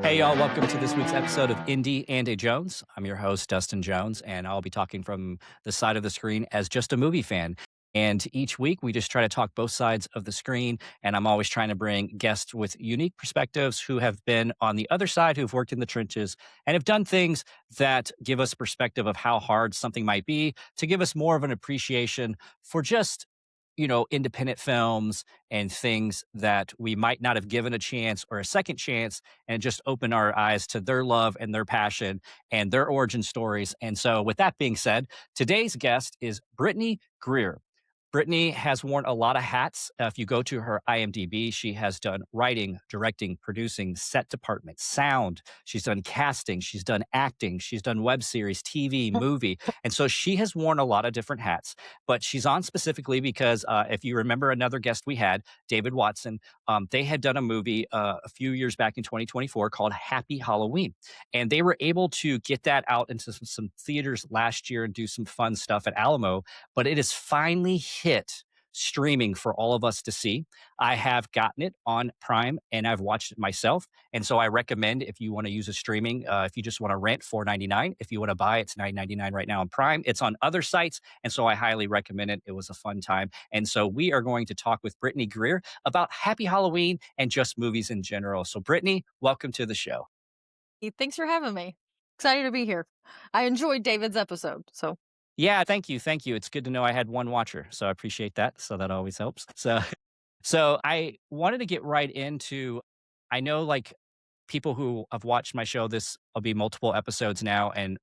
Hey, y'all, welcome to this week's episode of Indie and a Jones. I'm your host, Dustin Jones, and I'll be talking from the side of the screen as just a movie fan. And each week, we just try to talk both sides of the screen. And I'm always trying to bring guests with unique perspectives who have been on the other side, who've worked in the trenches, and have done things that give us perspective of how hard something might be, to give us more of an appreciation for just independent films and things that we might not have given a chance or a second chance, and just open our eyes to their love and their passion and their origin stories. And so, with that being said, today's guest is Brittney Greer. Brittney has worn a lot of hats. If you go to her IMDb, she has done writing, directing, producing, set department, sound. She's done casting. She's done acting. She's done web series, TV, movie. And so she has worn a lot of different hats. But she's on specifically because if you remember another guest we had, David Watson, they had done a movie a few years back in 2024 called Happy Halloween. And they were able to get that out into some theaters last year and do some fun stuff at Alamo, but it is finally hit streaming for all of us to see. I have gotten it on Prime and I've watched it myself. And so I recommend, if you want to use a streaming, if you just want to rent, $4.99. If you want to buy, it's $9.99 right now on Prime. It's on other sites. And so I highly recommend it. It was a fun time. And so we are going to talk with Brittney Greer about Happy Halloween and just movies in general. So Brittney, welcome to the show. Hey, thanks for having me. Excited to be here. I enjoyed David's episode. So, Yeah, thank you. Thank you. It's good to know I had one watcher. So I appreciate that. So that always helps. So I wanted to get right into, I know like people who have watched my show, this will be multiple episodes now, and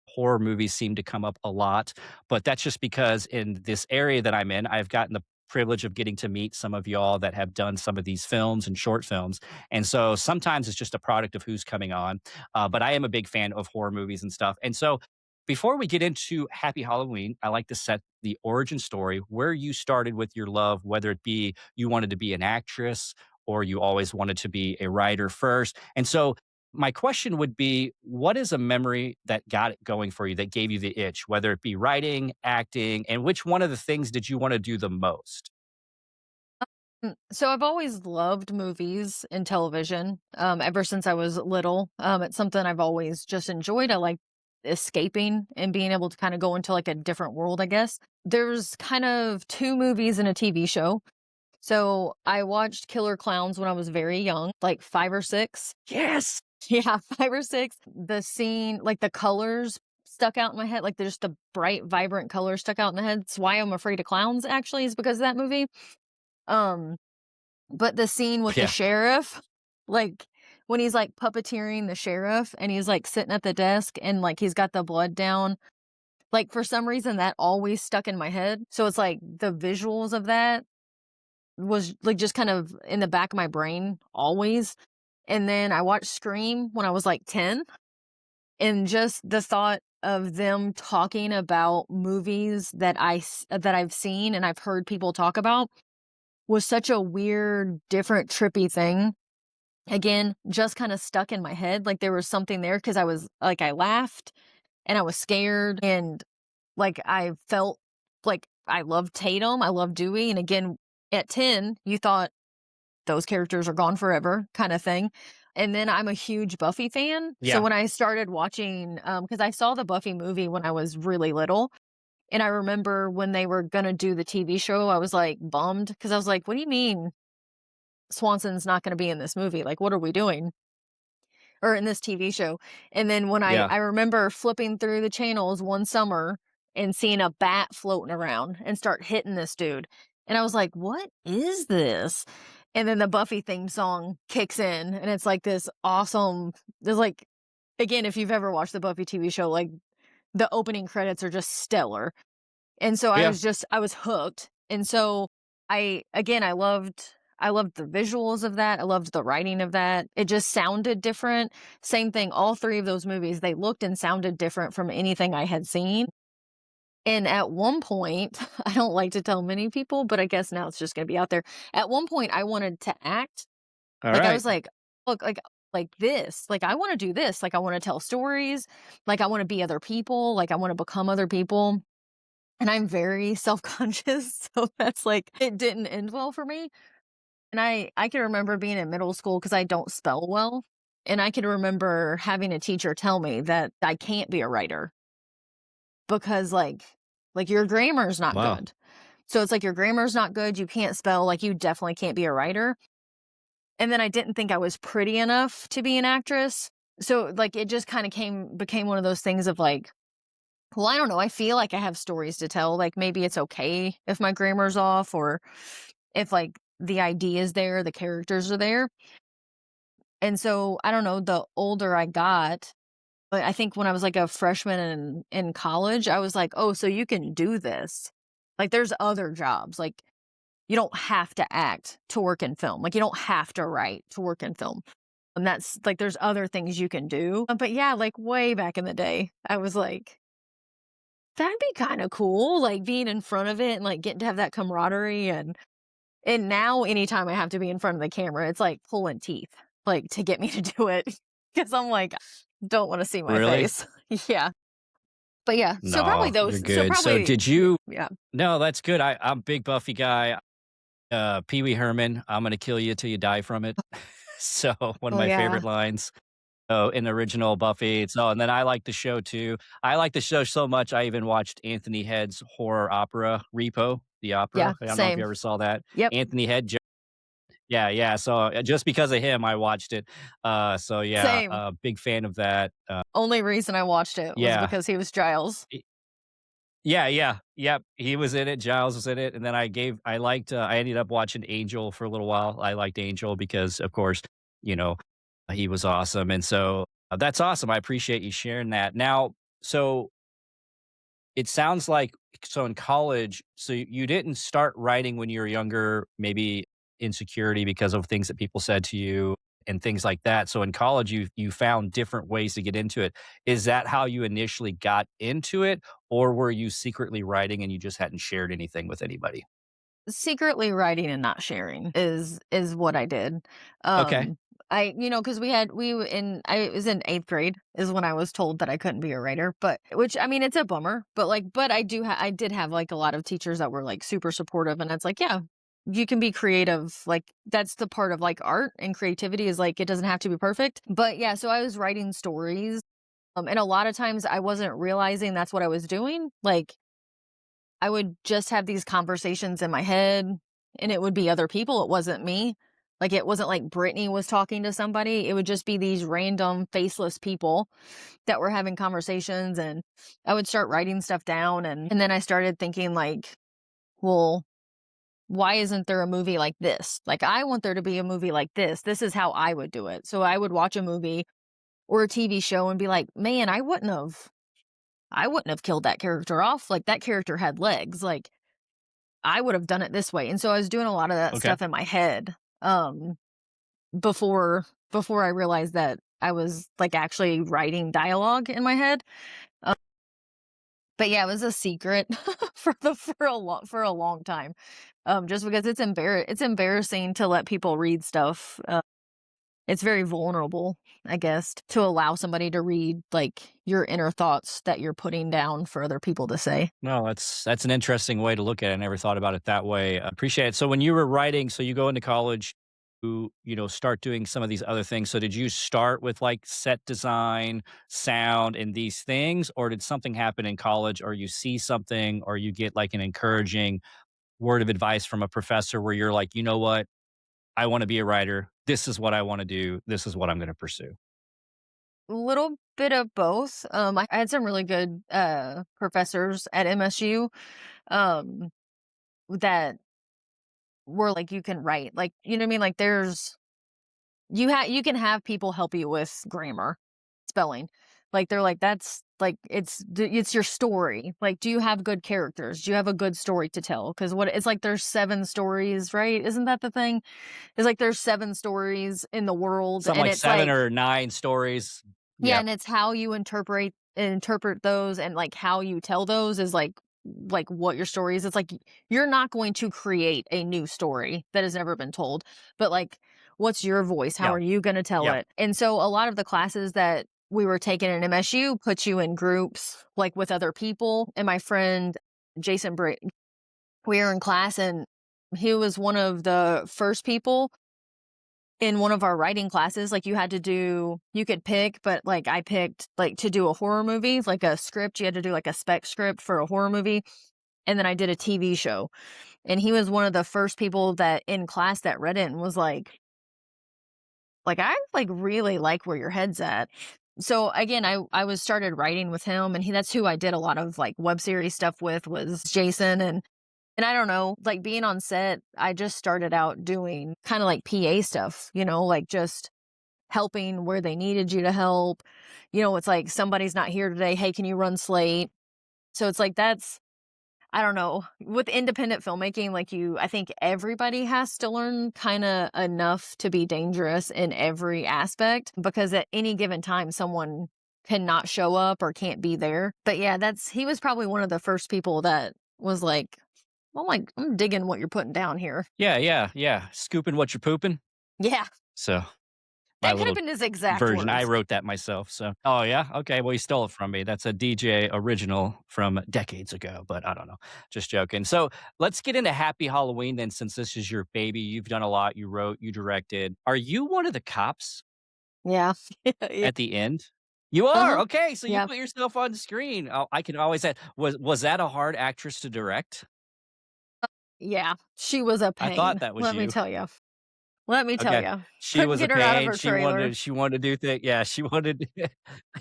horror movies seem to come up a lot. But that's just because in this area that I'm in, I've gotten the privilege of getting to meet some of y'all that have done some of these films and short films. And so sometimes it's just a product of who's coming on. But I am a big fan of horror movies and stuff. And so before we get into Happy Halloween, I like to set the origin story where you started with your love, whether it be you wanted to be an actress or you always wanted to be a writer first. And so my question would be, what is a memory that got it going for you, that gave you the itch, whether it be writing, acting, and which one of the things did you want to do the most? so I've always loved movies and television. Ever since I was little. It's something I've always just enjoyed. I like escaping and being able to kind of go into like a different world, I guess. There's kind of two movies and a TV show. So I watched Killer Clowns when I was very young, like 5 or 6. Yes. Yeah, 5 or 6. The scene, like the colors stuck out in my head, like there's the bright, vibrant colors stuck out in the head. It's why I'm afraid of clowns, actually, is because of that movie. Um, but the scene with the Yeah. sheriff, like when he's like puppeteering the sheriff and he's like sitting at the desk and like he's got the blood down, like for some reason that always stuck in my head. So it's like the visuals of that was like just kind of in the back of my brain always. And then I watched Scream when I was like 10. And just the thought of them talking about movies that I've seen and I've heard people talk about was such a weird, different, trippy thing. Again, just kind of stuck in my head. Like there was something there because I was like, I laughed and I was scared and like I felt like I loved Tatum, I loved Dewey. And again, at 10, you thought those characters are gone forever kind of thing. And then I'm a huge Buffy fan. So Yeah. when I started watching, because I saw the Buffy movie when I was really little, and I remember when they were gonna do the TV show, I was like bummed because I was like, "What do you mean Swanson's not gonna be in this movie? Like, what are we doing?" Or in this TV show. And then when I Yeah. I remember flipping through the channels one summer and seeing a bat floating around and start hitting this dude. And I was like, "What is this?" And then the Buffy theme song kicks in and it's like this awesome there's like again, if you've ever watched the Buffy TV show, like the opening credits are just stellar. And so Yeah. I was hooked. And so I loved the visuals of that. I loved the writing of that. It just sounded different. Same thing, all 3 of those movies, they looked and sounded different from anything I had seen. And at one point, I don't like to tell many people, but I guess now it's just gonna be out there. At one point, I wanted to act. All Like, I right. was like, "Look, like this. Like, I wanna do this. Like, I wanna tell stories. Like, I wanna be other people. Like, I wanna become other people." And I'm very self-conscious, so that's like it didn't end well for me. And I can remember being in middle school because I don't spell well. And I can remember having a teacher tell me that I can't be a writer because your grammar's not Wow. good. So it's like your grammar's not good, you can't spell, like you definitely can't be a writer. And then I didn't think I was pretty enough to be an actress. So like it just kind of became one of those things of like, well, I don't know. I feel like I have stories to tell. Like maybe it's okay if my grammar's off or if like the idea is there, the characters are there. And so I don't know, the older I got, but I think when I was like a freshman in college, I was like, "Oh, so you can do this." Like there's other jobs. Like you don't have to act to work in film. Like you don't have to write to work in film. And that's like there's other things you can do. But yeah, like way back in the day, I was like, that'd be kind of cool, like being in front of it and like getting to have that camaraderie and now anytime I have to be in front of the camera, it's like pulling teeth, like to get me to do it because I'm like, don't want to see my Really? face. Yeah. But yeah, so probably No, you're those. So good. So probably did you yeah. No, that's good. I'm a big Buffy guy. Pee Wee Herman, "I'm gonna kill you till you die from it." So, one of Oh my yeah. favorite lines, in the original Buffy. So and then I like the show too. I like the show so much, I even watched Anthony Head's horror opera, Repo, the Yeah, opera. I don't know if you same. ever saw that. Yep. Anthony Head yeah, yeah, so, just because of him, I watched it. So yeah, Same. big fan of that. Only reason I watched it was Yeah. because he was Giles. Yeah, yeah, yep, he was in it, Giles was in it, and then I ended up watching Angel for a little while. I liked Angel because, of course, you know, he was awesome, and so, that's awesome, I appreciate you sharing that. Now, so it sounds like so in college, so you didn't start writing when you were younger, maybe insecurity because of things that people said to you and things like that. So in college, you found different ways to get into it. Is that how you initially got into it, or were you secretly writing and you just hadn't shared anything with anybody? Secretly writing and not sharing is what I did. Okay. Um, because I was in 8th grade is when I was told that I couldn't be a writer, but which I mean, it's a bummer, but I did have like a lot of teachers that were like super supportive, and it's like, yeah, you can be creative. Like that's the part of like art and creativity is like it doesn't have to be perfect. But yeah, so I was writing stories, and a lot of times I wasn't realizing that's what I was doing. Like I would just have these conversations in my head, and it would be other people, it wasn't me. Like, it wasn't like Brittany was talking to somebody, it would just be these random faceless people that were having conversations, and I would start writing stuff down, and then I started thinking like, "Well, why isn't there a movie like this? Like, I want there to be a movie like this. This is how I would do it." So I would watch a movie or a TV show and be like, "Man, I wouldn't have killed that character off, like, that character had legs, like, I would have done it this way." And so I was doing a lot of that Okay. stuff in my head, before I realized that I was, like, actually writing dialogue in my head. Uh, but yeah, it was a secret for a long time, just because it's embarrassing to let people read stuff. It's very vulnerable, I guess, to allow somebody to read, like, your inner thoughts that you're putting down for other people to say. No, that's an interesting way to look at it. I never thought about it that way. I appreciate it. So when you were writing, so you go into college, start doing some of these other things. So did you start with like set design, sound, and these things, or did something happen in college, or you see something, or you get like an encouraging word of advice from a professor where you're like, you know what, I want to be a writer. This is what I want to do. This is what I'm going to pursue. Little bit of both. I had some really good, professors at MSU, um, that were like, "You can write." Like, you know what I mean? Like, you can have people help you with grammar, spelling. Like, they're like, "That's like, it's your story. Like, do you have good characters? Do you have a good story to tell?" Because what it's like there's 7 stories, right? Isn't that the thing? It's like there's 7 stories in the world, Something and like it's 7 or 9 stories. yeah, Yep. and it's how you interpret those and, like, how you tell those is, like, what your story is. It's like, you're not going to create a new story that has never been told, but, like, what's your voice? How are Yep. you gonna tell Yep. it? And so a lot of the classes that we were taking in MSU put you in groups, like, with other people, and my friend Jason Britt we were in class, and he was one of the first people in one of our writing classes, like, you could pick, but, like, I picked, like, to do a horror movie, like a script. You had to do, like, a spec script for a horror movie, and then I did a TV show, and he was one of the first people that in class that read it and was like, "I, like, really like where your head's at." So, again, I was started writing with him, and that's who I did a lot of, like, web series stuff with was Jason, and I don't know, like, being on set, I just started out doing kinda like PA stuff, like, just helping where they needed you to help. It's like, somebody's not here today, "Hey, can you run slate?" So it's like that's I don't know. With independent filmmaking, like, I think everybody has to learn kinda enough to be dangerous in every aspect, because at any given time, someone cannot show up or can't be there. But yeah, he was probably one of the first people that was like, I'm digging what you're putting down here." Yeah, yeah, yeah. Scooping what you're pooping. Yeah, So my that could have little been his exact version. I words. wrote that myself. So, oh yeah, okay. Well, you stole it from me. That's a DJ original from decades ago, but I don't know. Just joking. So let's get into Happy Halloween then, since this is your baby. You've done a lot. You wrote, you directed. Are you one of the cops Yeah. Yeah. at the end? You are Uh-huh. okay. So you Yeah. put yourself on screen. Oh, I can always say, was that a hard actress to direct? Yeah. She was a I thought pain, that was let me you. tell you. Let me tell Okay. you. She Couldn't was a get her out of pain. her trailer. She wanted to do things. Yeah, she wanted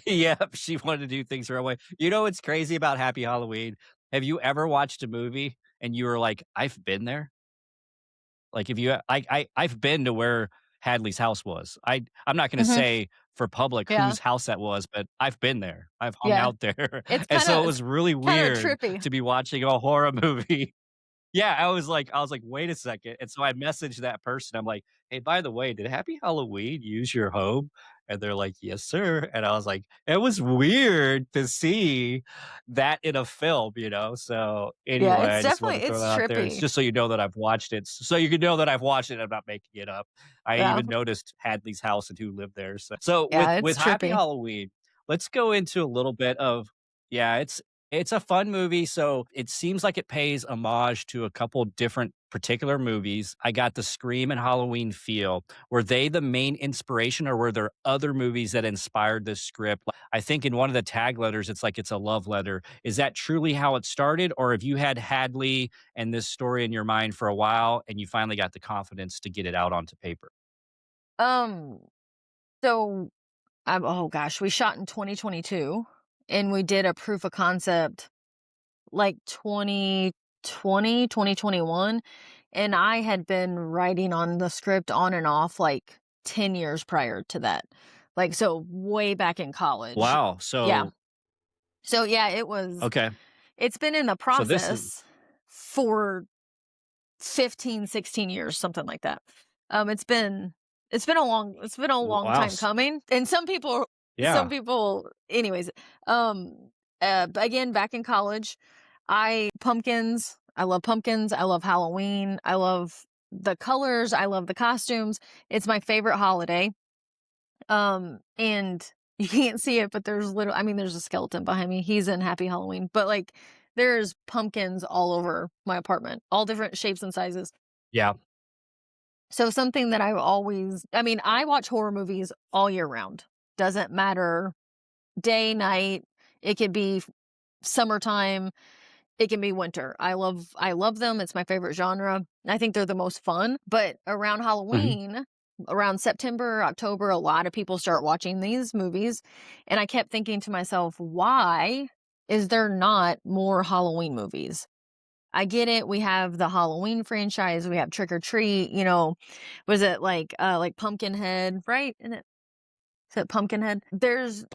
yep, she wanted to do things her own way. You know what's crazy about Happy Halloween? Have you ever watched a movie and you were like, "I've been there?" Like, if you I've been to where Hadley's house was. I'm not gonna Mhm. say for public Yeah. whose house that was, but I've been there. I've hung Yeah. out there. It's And so kinda it it's was really kinda weird trippy. to be watching a horror movie. Yeah, I was like, "Wait a second." And so I messaged that person. I'm like, "Hey, by the way, did Happy Halloween use your home?" And they're like, "Yes, sir." And I was like, "It was weird to see that in a film, you know?" So, Yeah, anyway, I just wanted to throw it's that out there. It's trippy. just so you know that I've watched it. So you can know that I've watched it, I'm not making it up. I Yeah. even noticed Hadley's house and who lived there. So Yeah, with it's Happy trippy. Halloween, let's go into a little bit of yeah, it's a fun movie, so it seems like it pays homage to a couple different particular movies. I got the Scream and Halloween feel. Were they the main inspiration, or were there other movies that inspired this script? I think in one of the tag letters, it's like it's a love letter. Is that truly how it started, or have you had Hadley and this story in your mind for a while, and you finally got the confidence to get it out onto paper? Um, so, oh gosh, we shot in 2022, and we did a proof of concept, like, 2021, and I had been writing on the script on and off, like, 10 years prior to that. Like, so way back in college. Wow. Yeah. So, So, yeah, okay. it's been in the So this is, process for 15, 16 years, something like that. It's been a long wow. time coming, and some Yeah. people anyways, but again, back in college, I love pumpkins, I love Halloween, I love the colors, I love the costumes. It's my favorite holiday. And you can't see it, but there's a skeleton behind me. He's in Happy Halloween, but, like, there's pumpkins all over my apartment, all different shapes and sizes. Yeah. So something that I watch horror movies all year round. Doesn't matter day, night. It could be summertime. It can be winter. I love them. It's my favorite genre. I think they're the most fun. But around Mhm. Halloween, around September, October, a lot of people start watching these movies. And I kept thinking to myself, why is there not more Halloween movies? I get it. We have the Halloween franchise. We have Trick or Treat. Was it like Pumpkinhead, right? Is it Pumpkinhead? There's,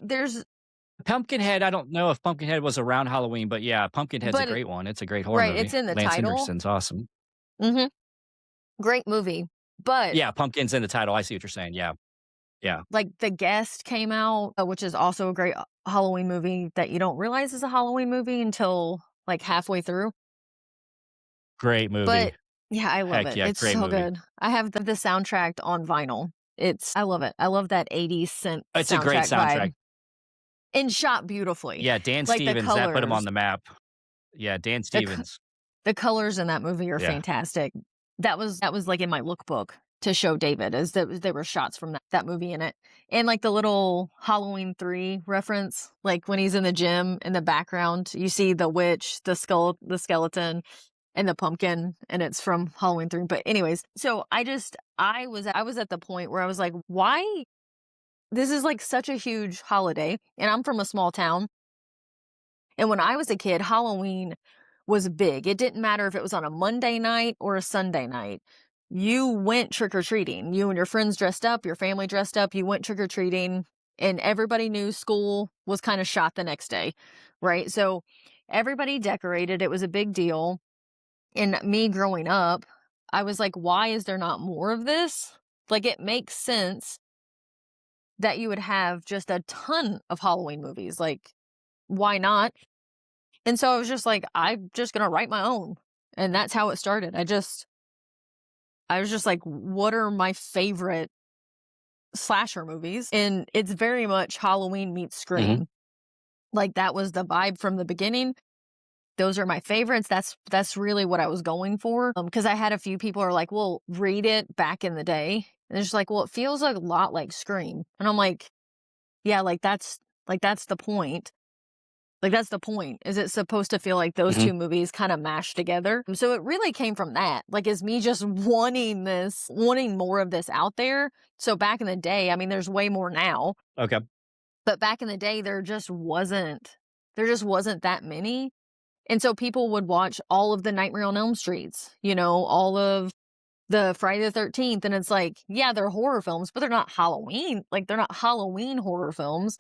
Pumpkinhead, I don't know if Pumpkinhead was around Halloween, but yeah, Pumpkinhead's a but great one. It's a great horror right, movie. it's in the Lance title. Henriksen's awesome. Hmm. Great movie. But Yeah, Pumpkin's in the title. I see what you're saying. Yeah. Yeah. like The Guest came out, which is also a great Halloween movie that you don't realize is a Halloween movie until like halfway through. Great movie. But yeah, I love Heck it. yeah, It's great so movie. good. I have the soundtrack on vinyl. I love it. I love that 80s synth It's a great soundtrack soundtrack. vibe and shot beautifully. Yeah, Dan Like Stevens, that put him on the map. Yeah, Dan the c- Stevens. the colors in that movie are Yeah. fantastic. That was like in my lookbook to show David, as there were shots from that movie in it. And like the little Halloween 3 reference, like when he's in the gym in the background, you see the witch, the skeleton, and the pumpkin, and it's from Halloween 3. But anyways, so I was at the point where I was like, why this is like such a huge holiday, and I'm from a small town. And when I was a kid, Halloween was big. It didn't matter if it was on a Monday night or a Sunday night. You went trick or treating. You and your friends dressed up, your family dressed up, you went trick or treating, and everybody knew school was kind of shot the next day, right? So everybody decorated. It was a big deal. And me growing up, I was like, why is there not more of this? Like, it makes sense that you would have just a ton of Halloween movies. Like, why not? And so I was just like, I'm just gonna write my own. And that's how it started. I was just like, what are my favorite slasher movies? And it's very much Halloween meets Mhm. Scream. Like, that was the vibe from the beginning. Those are my favorites. That's really what I was going for. Because I had a few people are like, well, read it back in the day. And it's just like, well, it feels a lot like Scream. And I'm like, yeah, that's the point. Like, that's the point, is it's supposed to feel like those Mhm. 2 movies kinda mashed together. So it really came from that, like, is me just wanting more of this out there. So back in the day, I mean, there's way more now, Okay. but back in the day, there just wasn't that many, and so people would watch all of the Nightmare on Elm Streets, all of the Friday the 13th, and it's like, yeah, they're horror films, but they're not Halloween. Like, they're not Halloween horror films.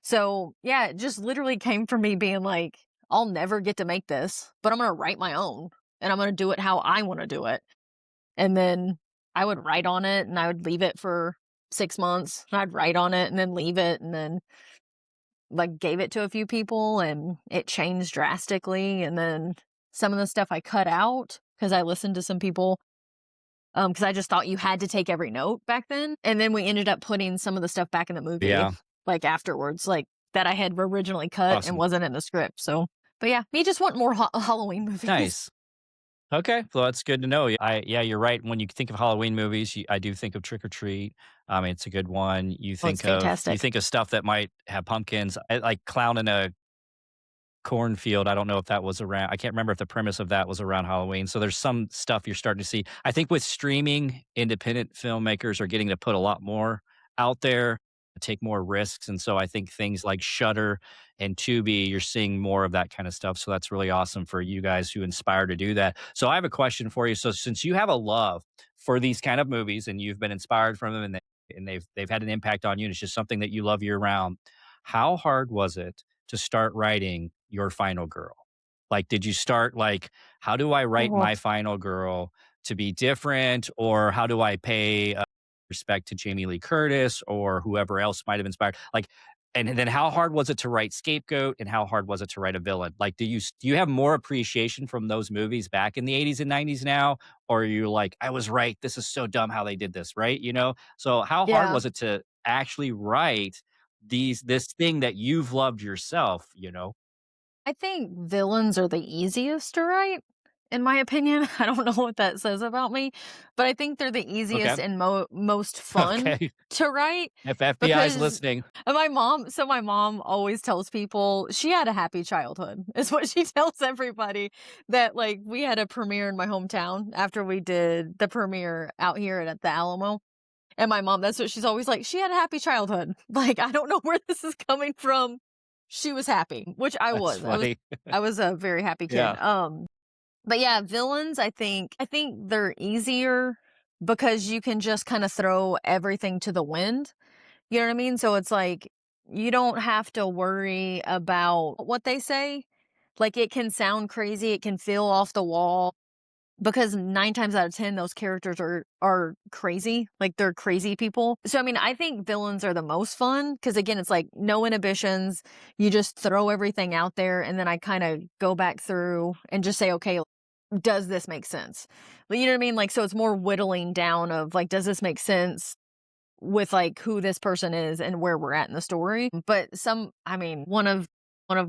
So, yeah, it just literally came from me being like, I'll never get to make this, but I'm gonna write my own, and I'm gonna do it how I wanna do it. And then I would write on it, and I would leave it for 6 months, and I'd write on it and then leave it, and then, like, gave it to a few people, and it changed drastically, and then some of the stuff I cut out because I listened to some people, because I just thought you had to take every note back then, and then we ended up putting some of the stuff back in the movie, Yeah. like, afterwards, like, that I had originally cut and Awesome. wasn't in the script. So but yeah, me just want more Halloween movies. Nice. Okay. Well, that's good to know. Yeah, you're right. When you think of Halloween movies, I do think of Trick or Treat. It's a good one. Oh, it's You fantastic. think of stuff that might have pumpkins, like Clown in a Cornfield. I don't know if that was around. I can't remember if the premise of that was around Halloween. So there's some stuff you're starting to see. I think with streaming, independent filmmakers are getting to put a lot more out there, take more risks. And so I think things like Shutter and Tubi, you're seeing more of that kind of stuff. So that's really awesome for you guys who inspire to do that. So I have a question for you. So since you have a love for these kind of movies and you've been inspired from them, and they've had an impact on you, and it's just something that you love year round, how hard was it to start writing your final girl? Like, did you start like, how do I write Oh, my final girl to be different? Or how do I pay respect to Jamie Lee Curtis or whoever else might have inspired? Like, and then how hard was it to write Scapegoat, and how hard was it to write a villain? Like, do you have more appreciation from those movies back in the 80s and 90s now? Or are you like, I was right. This is so dumb how they did this, right? So how hard yeah. was it to actually write this thing that you've loved yourself? I think villains are the easiest to write, in my opinion. I don't know what that says about me, but I think they're the Okay. easiest and most fun Okay. to write If FBI's because listening. my mom always tells people she had a happy childhood, is what she tells everybody, that, like, we had a premiere in my hometown after we did the premiere out here at the Alamo. And my mom, that's what she's always like, "She had a happy childhood." Like, I don't know where this is coming from. She was happy, which I That's was. I was funny. I was a very happy kid. Yeah. But yeah, villains, I think they're easier because you can just kinda throw everything to the wind. You know what I mean? So it's like, you don't have to worry about what they say. Like, it can sound crazy, it can feel off the wall, because 9 times out of 10, those characters are crazy, like, they're crazy people. So, I mean, I think villains are the most fun because, again, it's like no inhibitions, you just throw everything out there, and then I kinda go back through and just say, "Okay, does this make sense?" But you know what I mean? Like, so it's more whittling down of, like, does this make sense with, like, who this person is and where we're at in the story? But I mean, one of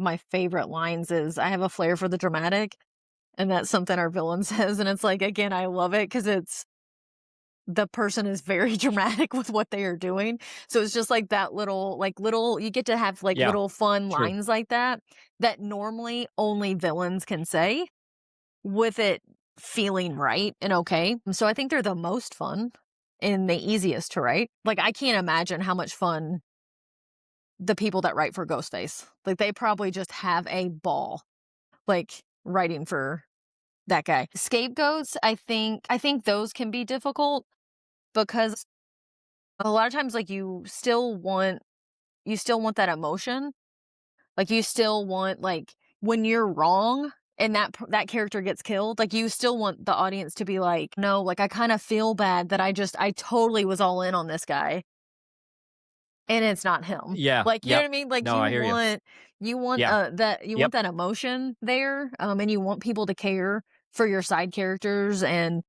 my favorite lines is, "I have a flair for the dramatic." And that's something our villain says, and it's like, again, I love it because the person is very dramatic with what they are doing. So it's just like that little you get to have like Yeah, little fun true. lines like that that normally only villains can say with it feeling right and okay. So I think they're the most fun and the easiest to write. Like I can't imagine how much fun the people that write for Ghostface. Like they probably just have a ball like writing for that guy. Scapegoats, I think those can be difficult because a lot of times like you still want that emotion. Like you still want like when you're wrong and that character gets killed, like you still want the audience to be like, "No, like I kind of feel bad that I totally was all in on this guy and it's not him." Yeah, Like, you know yep. what I mean? Like No, I hear you. you want Yeah, that you yep. want that emotion there, and you want people to care for your side characters and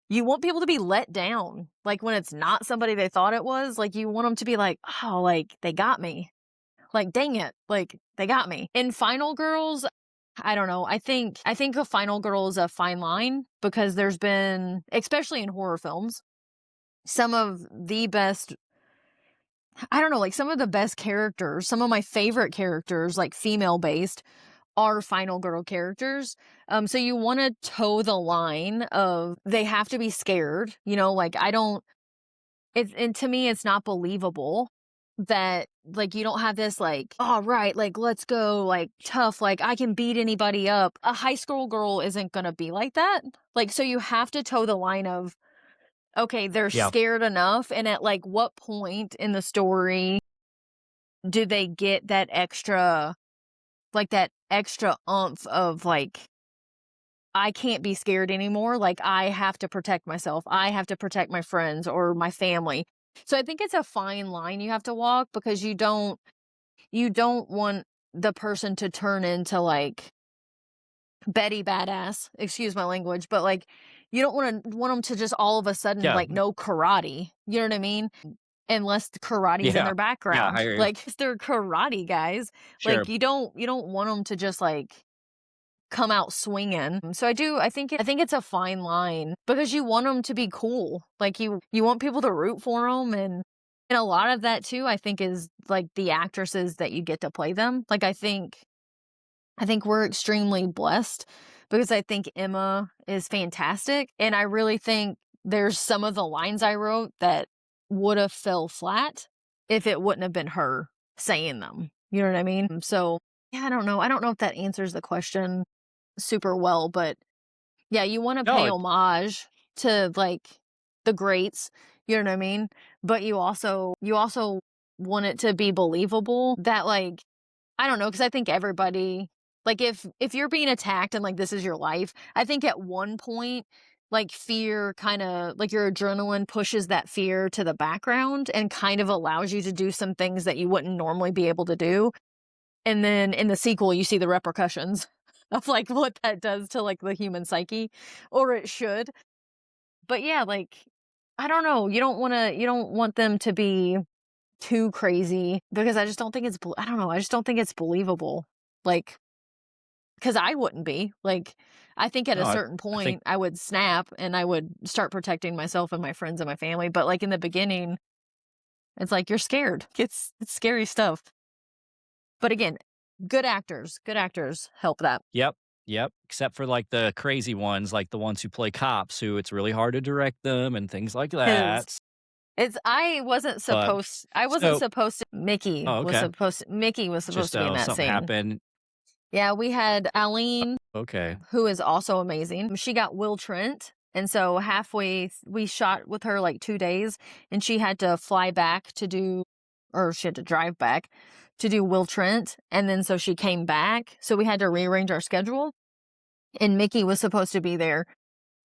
you want people to be let down. Like when it's not somebody they thought it was, like you want them to be like, "Oh, like they got me." Like, dang it, like they got me. In Final Girls, I don't know. I think a Final Girl is a fine line because there's been, especially in horror films, some of the best I don't know, like some of the best characters, some of my favorite characters, like female based, are Final Girl characters. So you want to toe the line of they have to be scared, like I don't it's and to me, it's not believable that, like, you don't have this, like, "All right, like, let's go, like, tough, like, I can beat anybody up." A high school girl isn't gonna be like that. Like, so you have to toe the line of, okay, they're Yeah, scared enough, and at, like, what point in the story do they get that extra oomph of, like, I can't be scared anymore. Like, I have to protect myself. I have to protect my friends or my family. So I think it's a fine line you have to walk because you don't want the person to turn into like Betty Badass. Excuse my language, but like you don't want them to just all of a sudden yeah, like know karate. You know what I mean? Unless the karate's in yeah, their yeah, I background. hear you. Like if they're karate guys, like Sure. you don't want them to just like come out swinging. So I think it's a fine line because you want them to be cool. Like you want people to root for them and a lot of that too I think is like the actresses that you get to play them. Like I think we're extremely blessed because I think Emma is fantastic and I really think there's some of the lines I wrote that would have fell flat if it wouldn't have been her saying them. You know what I mean? So, yeah, I don't know. I don't know if that answers the question super well, but yeah, you wanna No, pay it homage to, like, the greats, you know what I mean? But you also want it to be believable that, like I don't know, because I think everybody like, if you're being attacked and, like, this is your life, I think at one point, like, fear kinda like, your adrenaline pushes that fear to the background and kind of allows you to do some things that you wouldn't normally be able to do. And then in the sequel, you see the repercussions of, like, what that does to, like, the human psyche, or it should. But yeah, like, I don't know, you don't want them to be too crazy because I just don't think I don't know, I just don't think it's believable. Like, because I wouldn't be. Like, I think at no, a certain I think point, I would snap and I would start protecting myself and my friends and my family, but, like, in the beginning, it's like you're scared. It's scary stuff. But again, good actors help that. yep, yep, except for, like, the crazy ones, like the ones who play cops who it's really hard to direct them and things like 'Cause that, it's but I wasn't so supposed to oh, okay. Mickey was supposed Just, to be in that something scene. happened. Yeah, we had Aline, Okay. who is also amazing. She got Will Trent, and so we shot with her, like, 2 days, and she had to fly back to do or she had to drive back to do Will Trent, and then so she came back, so we had to rearrange our schedule, and Mickey was supposed to be there.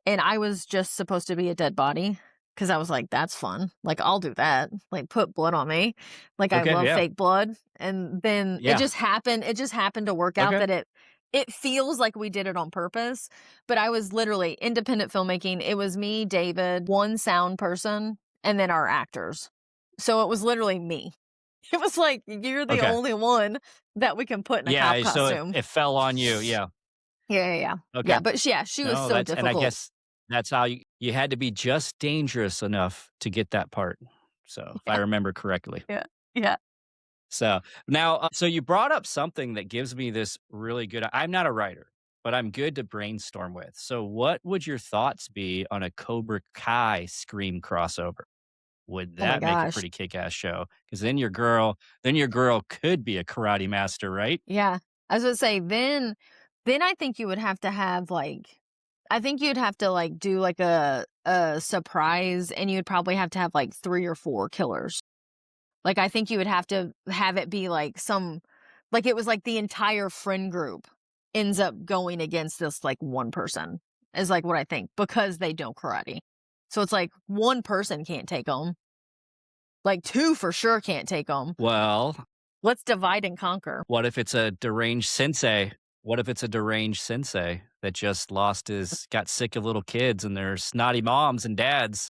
And I was just supposed to be a dead body because I was like, "That's fun. Like, I'll do that. Like, put blood on me." Like, I Okay, love yeah. fake blood, and then Yeah. it just happened to work out Okay. that it feels like we did it on purpose, but I was literally independent filmmaking. It was me, David, 1 sound person, and then our actors. So it was literally me. It was like, "You're the Okay. only one that we can put in a cop Yeah, so it costume." it fell on you, yeah. Yeah, yeah, yeah. Okay. Yeah, but yeah, she was No, so that's and I difficult. guess That's how you had to be just dangerous enough to get that part. So, if I Yeah, remember correctly. yeah, yeah. So, now, so you brought up something that gives me this really good I'm not a writer, but I'm good to brainstorm with. So, what would your thoughts be on a Cobra Kai Scream crossover? Would Oh my that make a gosh. pretty kick-ass show? Because then your girl could be a karate master, right? Yeah. I was gonna say, then I think you would have to have, like I think you'd have to, like, do, like, a surprise, and you'd probably have to have, like, 3 or 4 killers. Like, I think you would have to have it be, like, like, it was, like, the entire friend group ends up going against this, like, one person, is, like, what I think, because they know karate. So it's like, one person can't take them. Like, 2 for sure can't take them. Well, Let's divide and conquer, what if it's a deranged sensei? What if it's a deranged sensei that just lost his got sick of little kids and their snotty moms and dads,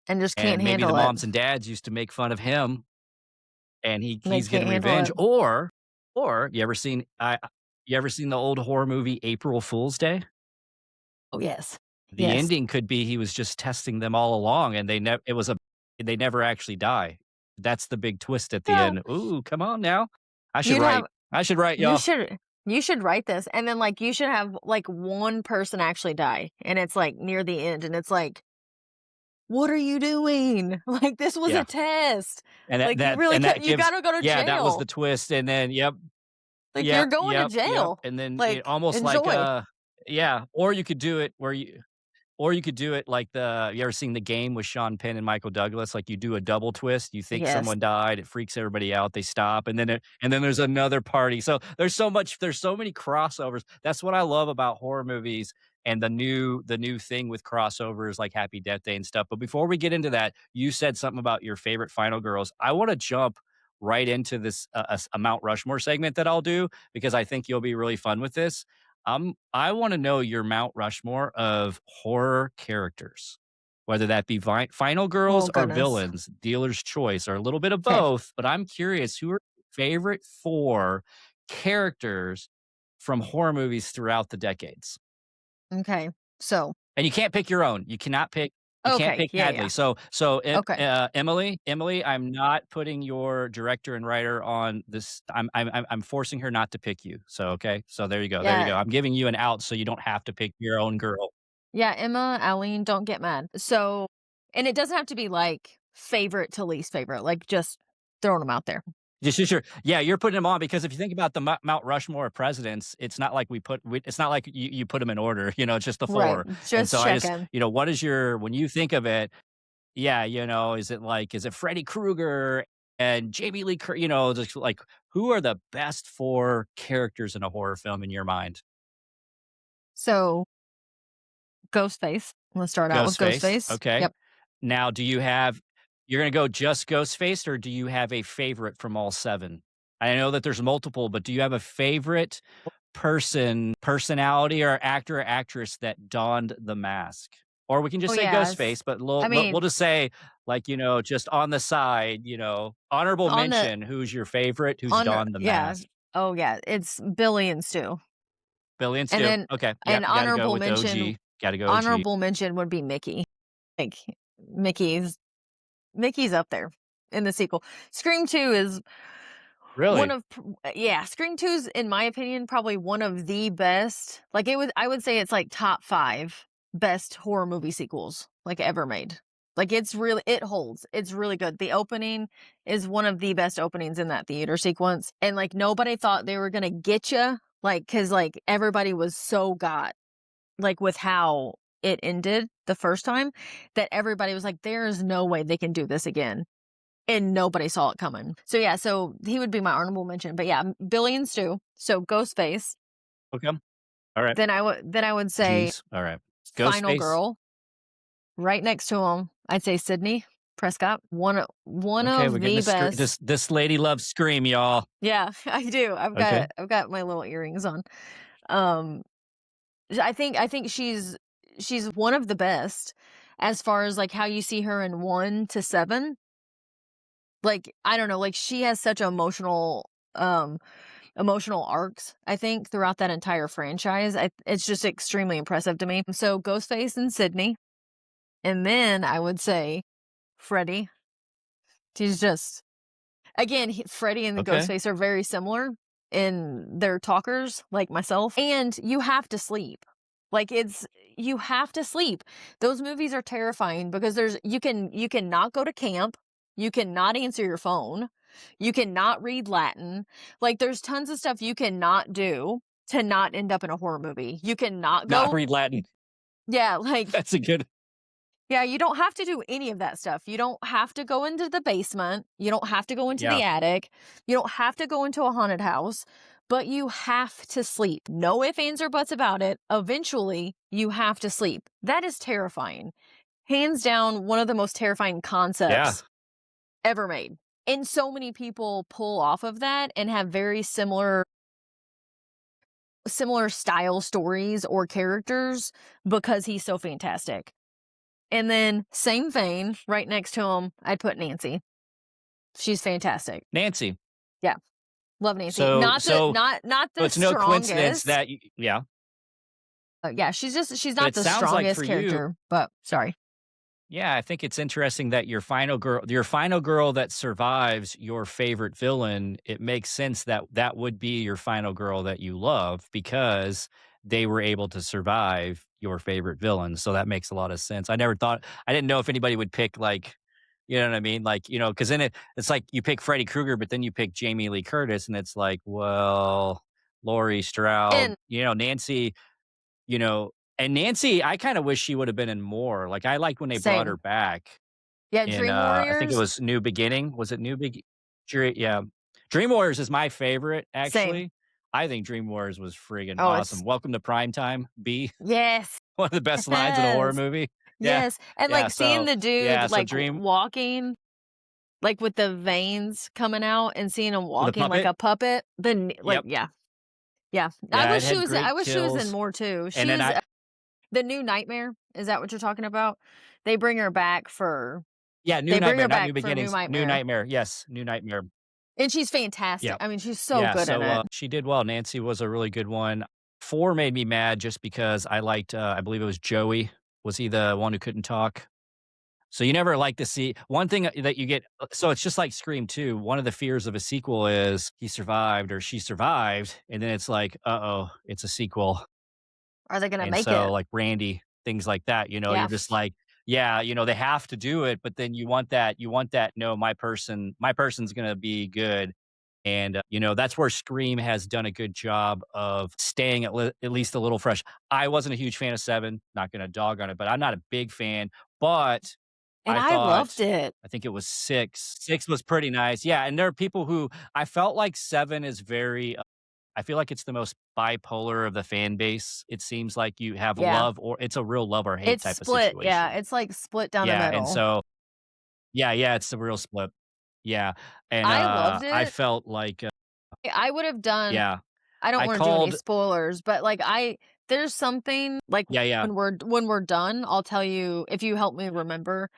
and just can't and maybe the handle it. moms and dads used to make fun of him and And they he's getting can't handle revenge, it. or you ever seen the old horror movie April Fool's Day? Oh, yes. The Yes. ending could be he was just testing them all along and they never actually die. That's the big twist at the Yeah. end. Ooh, come on now. I should You'd write have I should write, you y'all. should you should write this, and then, like, you should have, like, one person actually die, and it's, like, near the end, and it's like, "What are you doing? Like, this was a Yeah. test. And Like, you really that could you gives gotta go to yeah, that was the jail. twist, and then yep, Like, you're going to yep, jail. and then it Like, almost like, enjoy." yeah, or you could do it where you or you could do it like you ever seen The Game with Sean Penn and Michael Douglas? Like, you do a double twist, you think Yes. someone died, it freaks everybody out, they stop, and then there's another party. So, there's so many crossovers. That's what I love about horror movies and the new thing with crossovers like Happy Death Day and stuff. But before we get into that, you said something about your favorite final girls. I wanna jump right into this, a Mount Rushmore segment that I'll do because I think you'll be really fun with this. I want to know your Mount Rushmore of horror characters, whether that be final Oh, girls or goodness. villains, dealer's choice, or a little bit of 'Kay. both. But I'm curious, who are your favorite four characters from horror movies throughout the decades? Okay. So And you can't pick your own. You can't okay. pick Yeah, Hadley. yeah. Okay. Emily, I'm not putting your director and writer on this. I'm forcing her not to pick you. So okay. So there you go. There you go. Yeah. I'm giving you an out so you don't have to pick your own girl. Yeah, Emma, Aline, don't get mad. So and it doesn't have to be, like, favorite to least favorite, like, just throwing them out there. Just sure. Yeah, you're putting them on because if you think about the Mount Rushmore of presidents, it's not like it's not like you put them in order. It's just the Right. four. And so Just I just, checking. what is your when you think of it? Yeah, is it Freddy Krueger and Jamie Lee just like, who are the best 4 characters in a horror film in your mind? So, Ghostface. Let's start out with Ghostface, Ghostface. okay. Yep. Now you're gonna go just Ghostface, or do you have a favorite from all 7? I know that there's multiple, but do you have a favorite personality, or actor or actress that donned the mask? Or we can Oh, just say yes. Ghostface, but I we'll mean, just say, like, just on the side, honorable on the mention, who's your favorite, who's on donned the yeah. mask? Oh, yeah, it's Billy and Stu. Billy and And Stu. then Okay, an yep, gotta go with honorable OG. Gotta go OG. honorable mention would be Mickey. Like, Mickey's Mickey's up there in the sequel. Scream 2 is one Really? of yeah, Scream 2's, in my opinion, probably one of the best. Like, I would say it's, like, top 5 best horror movie sequels, like, ever made. Like, it holds. It's really good. The opening is one of the best openings in that theater sequence, and, like, nobody thought they were gonna get you, like, cause like, everybody was so got, like, with how it ended the first time, that everybody was like, "There is no way they can do this again." And nobody saw it coming. So, yeah, so he would be my honorable mention, but, yeah, Billy and Stu, so Ghostface. Okay. Alright. Then I would say Jeez. Alright. Final Ghostface. Girl. Right next to him, I'd say Sydney Prescott. One Okay, of we're getting the a best. this lady loves Scream, y'all. Yeah, I do. Okay. I've got my little earrings on. Um, I think she's one of the best as far as, like, how you see her in 1 to 7. Like, I don't know, like, she has such emotional emotional arcs, I think, throughout that entire franchise. It's just extremely impressive to me. So Ghostface and Sydney, and then I would say Freddy. He's just again, Freddy and the Okay. Ghostface are very similar in their talkers, like myself, and you have to sleep. Like, it's you have to sleep. Those movies are terrifying because you cannot go to camp, you cannot answer your phone, you cannot read Latin. Like, there's tons of stuff you cannot do to not end up in a horror movie. You cannot Not go read Latin. yeah, like That's a good yeah, you don't have to do any of that stuff. You don't have to go into the basement. You don't have to go into yeah. the attic. You don't have to go into a haunted house, but you have to sleep. No ifs, ands, or buts about it. Eventually, you have to sleep. That is terrifying. Hands down, one of the most terrifying Yeah. concepts ever made. And so many people pull off of that and have very similar style stories or characters because he's so fantastic. And then same vein, right next to him, I'd put Nancy. She's fantastic. Nancy. Yeah, love Nancy. So so Not so the it's no coincidence strongest. that you yeah, Yeah, she's but not it the sounds like for strongest you character, but sorry. yeah, I think it's interesting that your final girl that survives your favorite villain, it makes sense that that would be your final girl that you love because they were able to survive your favorite villain. So that makes a lot of sense. I didn't know if anybody would pick like, you know what I mean? Like, because then it's like you pick Freddy Krueger, but then you pick Jamie Lee Curtis, and it's like, well, Laurie Stroud, And Nancy, you know, and Nancy, I kinda wish she would have been in more. Like, I liked when they brought her same. back Yeah, in, Dream I think it Warriors, was New Beginning. Was it New Beg yeah. Dream Warriors is my favorite, same. actually. I think Dream Warriors was friggin' Oh, awesome. it's Welcome to Primetime, B, yes. one of the best lines in a horror Yes. movie. Yeah. Yes. And Yeah, like seeing so the yeah, dude so like Dream walking like with the veins coming out and seeing him with a walking like puppet? a puppet, then like Yep. yeah. Yeah. Yeah, it had I great wish she was in kills, more too. and then She's the new Nightmare, is that what you're talking about? They bring her back for yeah, New they bring Nightmare, her not New back for New Beginnings, New Nightmare, Nightmare, yes, New Nightmare. and she's fantastic. Yep. I mean, she's so Yeah, good in so, it. she did well. Nancy was a really good one. 4 made me mad just because I liked, I believe it was Joey. Was he the one who couldn't talk? So you never like to see one thing that you get so it's just like Scream 2. One of the fears of a sequel is he survived or she survived, and then it's like, "Uh-oh, it's a sequel." Are they gonna And make so, it? like, Randy, things like that, you're Yeah. just like, yeah, they have to do it, but then you want that, "No, my person's gonna be good." And, that's where Scream has done a good job of staying at least a little fresh. I wasn't a huge fan of 7, not gonna dog on it, but I'm not a big fan, but And I I loved thought it. I think it was 6. 6 was pretty nice. Yeah, and there are people who I felt like 7 is very I feel like it's the most bipolar of the fan base. It seems like you have Yeah. love or it's a real love or hate It's type of split, yeah, situation. it's, like, split down the Yeah, and middle. so yeah, yeah, it's a real split. Yeah, and, I loved I it. felt like, I would have done yeah, I don't I wanna do any called spoilers, but, like, there's something like, yeah, yeah, when we're done, I'll tell you if you help me remember,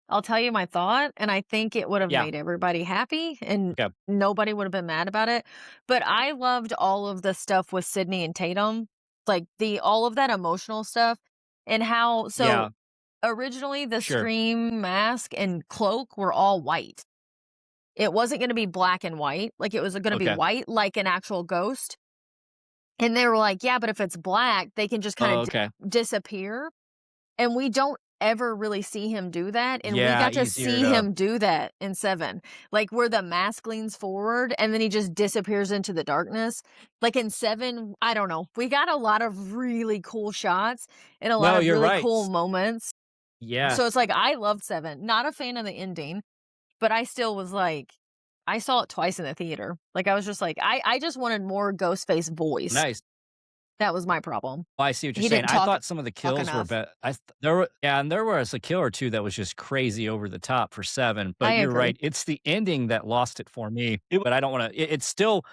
I'll tell you my thought, and I think it would have yeah, made everybody happy, and okay, nobody would have been mad about it, but I loved all of the stuff with Sydney and Tatum, like, the all of that emotional stuff, and how so, yeah, originally, the sure, Scream mask and cloak were all white. It wasn't gonna be black and white, like, it was gonna be okay. white like an actual ghost, and they were like, "Yeah, but if it's black, they can just kinda Oh, okay. disappear." And we don't ever really see him do that, and we Yeah, got to easier see to him do that in 7. Like, where the mask leans forward, and then he just disappears into the darkness. Like, in 7, I don't know, we got a lot of really cool shots and a lot No, of you're really right. cool moments. Yeah, So it's like, I loved 7. Not a fan of the ending, but I still was like I saw it twice in the theater. Like, I was just like, I just wanted more Ghostface voice. nice. That was my problem. Oh, I see what you're He saying. didn't I thought some of the talk kills were enough. bet there were yeah, and there was a kill or 2 that was just crazy over the top for 7, I but you're agree. right, it's the ending that lost it for me. But I don't wanna it's still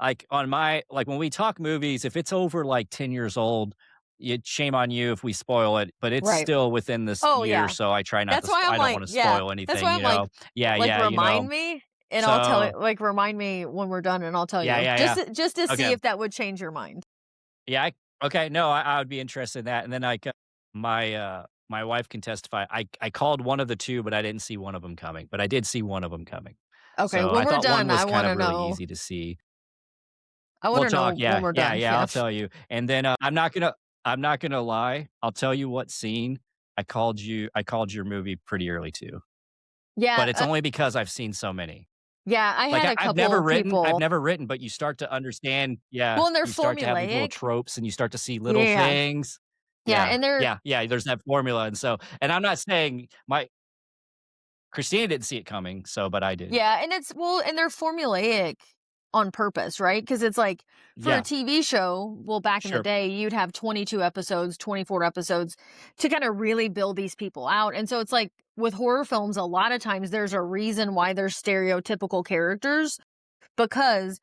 like, on my like, when we talk movies, if it's over, like, 10 years old, shame on you if we spoil it, but it's Right. still within this Oh, year, yeah. so I try not to That's why I'm I don't like wanna yeah. spoil That's anything, why I'm like Yeah, like, yeah, remind me? And I'll tell So it like, remind me when we're done, and I'll tell yeah, you. yeah, yeah. Just to see Okay. if that would change your mind. Yeah, okay, no, I would be interested in that, and then, like, my wife can testify. I called one of the 2, but I didn't see one of them coming, but I did see one of them coming. Okay, So, when I we're thought one done, was kind of really easy to see. I We'll wanna know talk, when yeah, we're yeah, done. yeah, Yeah. I'll tell you, and then, I'm not gonna lie, I'll tell you what scene I called your movie pretty early too, but Yeah, it's only because I've seen so many. yeah, I Like, had a I've couple people. never written, but you start to understand, yeah, Well, and they're you start to have these little formulaic. tropes and you start to see little Yeah. things. Yeah, Yeah, and they're yeah, yeah, there's that formula, and so and I'm not saying my Christina didn't see it coming, so but I did. yeah, and it's well, and they're formulaic on purpose, right? Because it's like for a Yeah, TV show, well, back in the sure, day, you'd have 22 episodes, 24 episodes to kind of really build these people out. And so it's like with horror films, a lot of times there's a reason why they're stereotypical characters because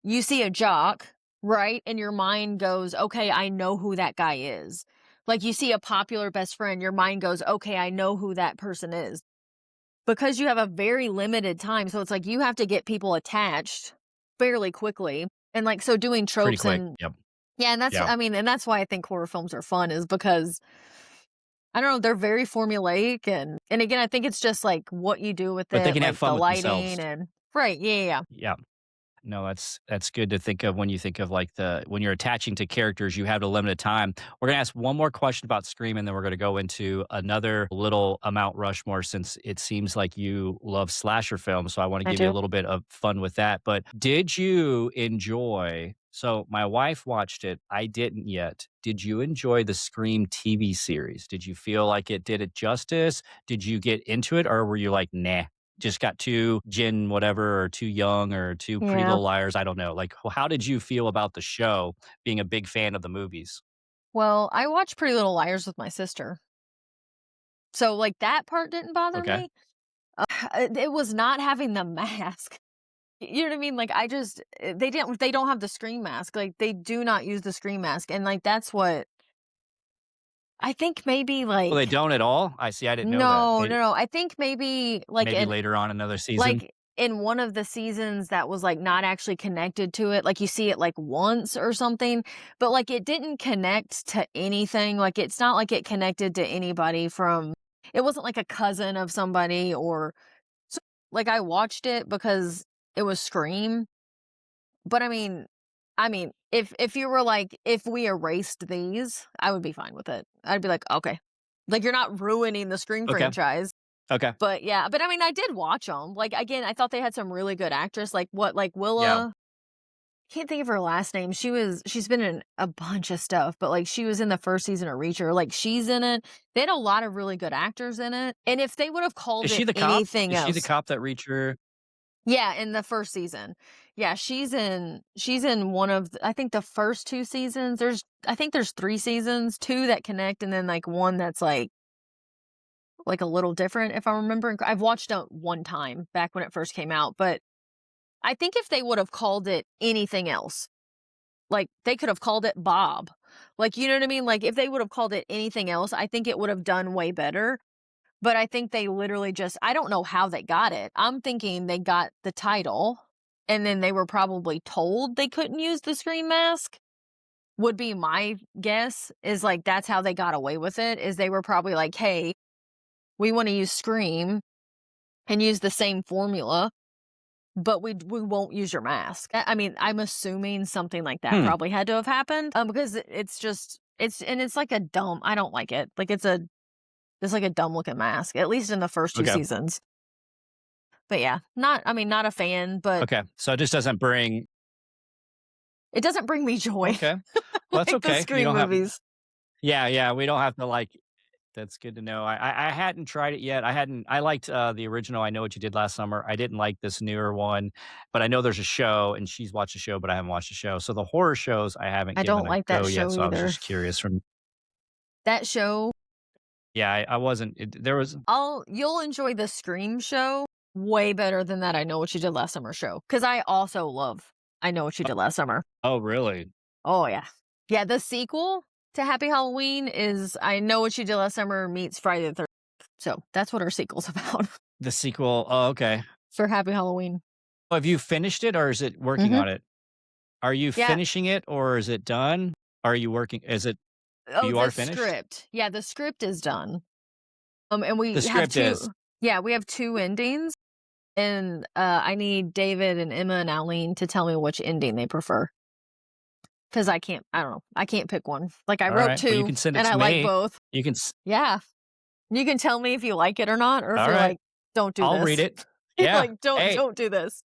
you see a jock, right? And your mind goes, okay, I know who that guy is. Like you see a popular best friend, your mind goes, okay, I know who that person is. Because you have a very limited time, so it's like you have to get people attached fairly quickly, and, like, so doing pretty tropes quick, and yep, yeah, and that's yeah, I mean, and that's why I think horror films are fun is because, I don't know, they're very formulaic and again, I think it's just, like, what you do with but they it, can have like, fun the with lighting themselves. and right, yeah, yeah, yeah. Yeah. No, that's good to think of when you think of like when you're attaching to characters, you have a limited time. We're gonna ask one more question about Scream, and then we're gonna go into another little Mount Rushmore since it seems like you love slasher films. So I want to I give you a do. little bit of fun with that. But did you enjoy? So my wife watched it. I didn't yet. Did you enjoy the Scream TV series? Did you feel like it did it justice? Did you get into it, or were you like, nah? Just got too gin whatever or too young or too Pretty Yeah. Little Liars, I don't know. Like, how did you feel about the show being a big fan of the movies? Well, I watched Pretty Little Liars with my sister, so, like, that part didn't bother Okay. me. It was not having the mask. You know what I mean? Like, I just they don't have the scream mask, like, they do not use the scream mask, and, like, that's what I think maybe, Well, they like don't at all? I see, I didn't know that. no, no, They no, I think maybe, maybe later on another season? like, in one of the seasons that was, like, not actually connected to it, like, you see it, like, once or something, but, like, it didn't connect to anything, like, it's not like it connected to anybody from it wasn't like a cousin of somebody or so like, I watched it because it was Scream. But I mean, if you were like, "If we erased these," I would be fine with it. I'd be like, "Okay." Like, you're not ruining the Scream Okay, franchise. okay. But, yeah, but, I mean, I did watch them. Like, again, I thought they had some really good actress, like, Yeah. Willa can't think of her last name. She's been in a bunch of stuff, but, like, she was in the 1st season of Reacher, like, she's in it. They had a lot of really good actors in it, and if they would've Is called she it the cop? anything Is she the else cop that Reacher yeah, in the 1st season. Yeah, she's in one of I think the first 2 seasons. I think there's 3 seasons, 2 that connect and then, like, 1 that's, like, a little different if I'm remembering I've watched it one time back when it first came out, but I think if they would've called it anything else, like, they could have called it Bob. Like, you know what I mean? Like, if they would've called it anything else, I think it would have done way better. But I think they literally just I don't know how they got it. I'm thinking they got the title, and then they were probably told they couldn't use the scream mask, would be my guess, is, like, that's how they got away with it, is they were probably like, "Hey, we wanna use Scream and use the same formula, but we won't use your mask." I mean, I'm assuming something like that Hmm, probably had to have happened, because it's just it's like a dumb I don't like it. Like, it's like a dumb looking mask, at least in the first 2 okay, seasons. But yeah, not I mean, not a fan, but okay. So it just doesn't bring it doesn't bring me joy okay. Well, that's like the okay. You Scream don't have movies. yeah, yeah, we don't have to, like that's good to know. I hadn't tried it yet. I liked, the original I Know What You Did Last Summer. I didn't like this newer one, but I know there's a show, and she's watched the show, but I haven't watched the show. So the horror shows, I haven't I given don't a like that go yet, show so I was either. just curious from That show, yeah, I wasn't there was you'll enjoy the Scream show way better than that I Know What You Did Last Summer show, because I also love I Know What You Did Last Summer. oh, really? Oh, yeah. Yeah, the sequel to Happy Halloween is I Know What You Did Last Summer meets Friday the 13th. So, that's what our sequel's about. The sequel oh, okay. for Happy Halloween. Have you finished it or is it working Mhm. on it? Are you Yeah. finishing it or is it done? Are you working is it Oh, you the are finished? script. Yeah, the script is done. And The we have script 2. is. Yeah, we have 2 endings, and, I need David and Emma and Aline to tell me which ending they prefer, because I don't know, I can't pick one. Like, I wrote Alright, well, you 2, can send it and to I like me. both. You can s Yeah. You can tell me if you like it or not, or if you're alright, like, "Don't do I'll read this." it. You're Yeah. like, "Don't Hey, don't do this."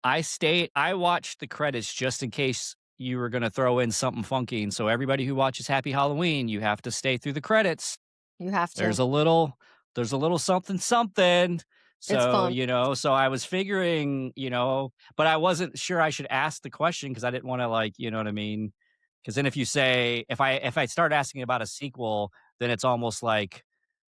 I watched the credits just in case you were gonna throw in something funky, and so everybody who watches Happy Halloween, you have to stay through the credits. You have There's to. a little there's a little something something. It's So, fun. so I was figuring, but I wasn't sure I should ask the question because I didn't wanna, like, you know what I mean? Because then if you say if I start asking about a sequel, then it's almost like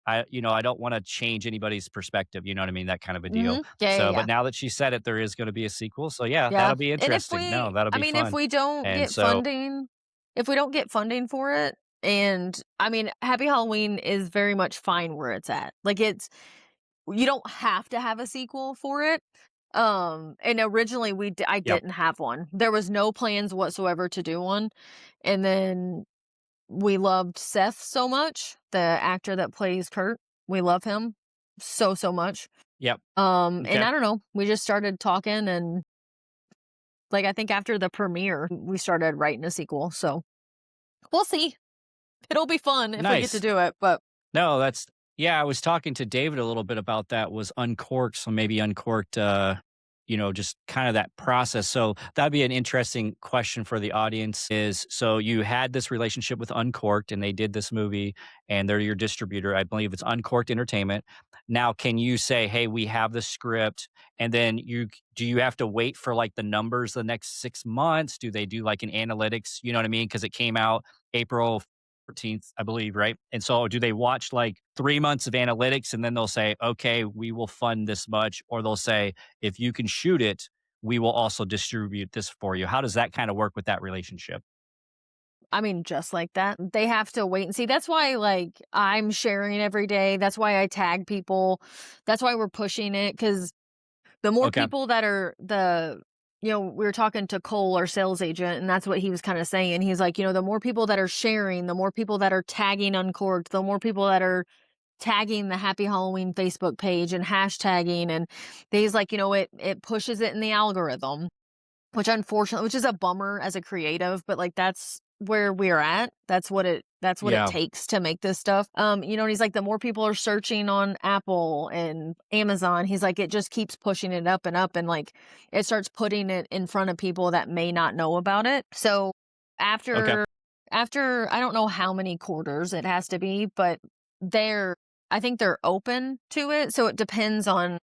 I don't wanna change anybody's perspective, you know what I mean? That kind of a deal. Mhm. Yeah, yeah, So, but yeah. now that she said it, there is gonna be a sequel. So yeah, Yeah, that'll be and interesting. No, that'll be if fun. we don't And get so funding if we don't get funding for it, and I mean, Happy Halloween is very much fine where it's at. Like, it's you don't have to have a sequel for it. And originally I yep, didn't have one. There was no plans whatsoever to do one, and then we loved Seth so much, the actor that plays Kurt. We love him so, so much. yep, And okay, I don't know, we just started talking, and like, I think after the premiere, we started writing a sequel, so we'll see. It'll be fun if we get to nice. do it, but No, that's yeah, I was talking to David a little bit about that was Uncorked, so maybe Uncorked, just kind of that process. So that'd be an interesting question for the audience is so you had this relationship with Uncorked and they did this movie and they're your distributor. I believe it's Uncorked Entertainment. Now, can you say, "Hey, we have the script," and then do you have to wait for like the numbers the next 6 months? Do they do like an analytics, you know what I mean? Because it came out April 14th, I believe, right? And so do they watch like 3 months of analytics and then they'll say, "Okay, we will fund this much," or they'll say, "If you can shoot it, we will also distribute this for you." How does that kinda work with that relationship? I mean, just like that. They have to wait and see. That's why, like, I'm sharing every day. That's why I tag people. That's why we're pushing it, because the more Okay. people that are we were talking to Cole, our sales agent, and that's what he was kind of saying. He's like, the more people that are sharing, the more people that are tagging Uncorked, the more people that are tagging the Happy Halloween Facebook page and hashtagging, and he's like, it pushes it in the algorithm, which is a bummer as a creative, but like that's where we're at. That's what it Yeah. takes to make this stuff. And he's like, the more people are searching on Apple and Amazon, he's like, it just keeps pushing it up and up, and like it starts putting it in front of people that may not know about it. So Okay. after after I don't know how many quarters it has to be, but they're I think they're open to it. So it depends on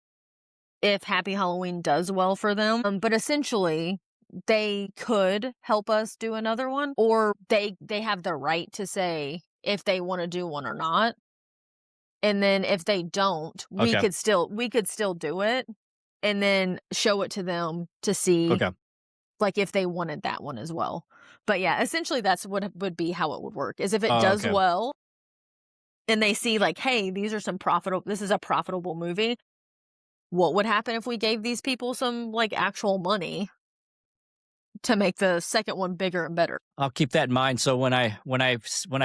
if Happy Halloween does well for them. But essentially, they could help us do another one, or they have the right to say if they want to do one or not. And then if they don't, Okay. we could still do it and then show it to them to see Okay. like if they wanted that one as well. But yeah, essentially that's what it would be how it would work. Is if it Oh, does okay. well and they see like, hey, this is a profitable movie. What would happen if we gave these people some like actual money to make the second one bigger and better? I'll keep that in mind. So when I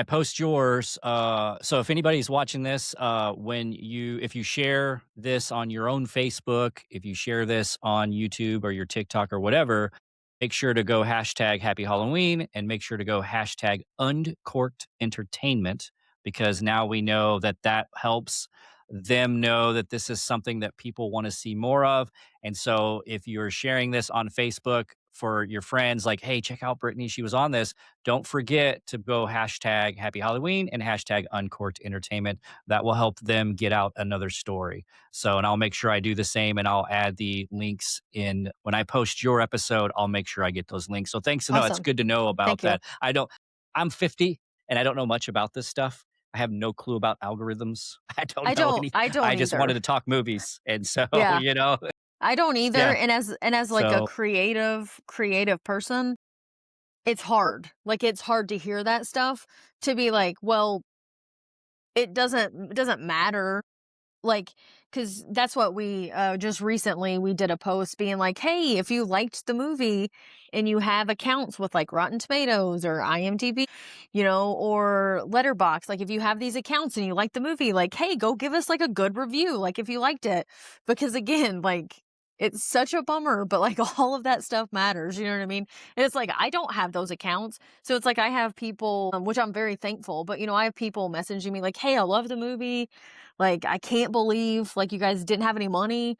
post yours, so if anybody's watching this, if you share this on your own Facebook, if you share this on YouTube or your TikTok or whatever, make sure to go hashtag Happy Halloween and make sure to go hashtag Uncorked Entertainment because now we know that that helps them know that this is something that people want to see more of. And so if you're sharing this on Facebook for your friends, like, "Hey, check out Brittany. She was on this." Don't forget to go hashtag Happy Halloween and hashtag Uncorked Entertainment. That will help them get out another story. So, and I'll make sure I do the same and I'll add the links in when I post your episode. I'll make sure I get those links. So thanks to know. It's Awesome. good to know about Thank you. that. I'm 50 and I don't know much about this stuff. I have no clue about algorithms. I don't know any. I I don't just wanted either. to talk movies. And so, Yeah. I don't either. yeah. And as like a So, creative person, it's hard. Like it's hard to hear that stuff, to be like, well, it doesn't matter Like, cause that's what we, just recently we did a post being like, "Hey, if you liked the movie and you have accounts with, like, Rotten Tomatoes or IMDb, or Letterboxd, like, if you have these accounts and you like the movie, like, hey, go give us, like, a good review, like, if you liked it." Because again, like, it's such a bummer, but, like, all of that stuff matters, you know what I mean? And it's like, I don't have those accounts, so it's like I have people, which I'm very thankful, but, I have people messaging me like, "Hey, I love the movie. Like, I can't believe, like, you guys didn't have any money.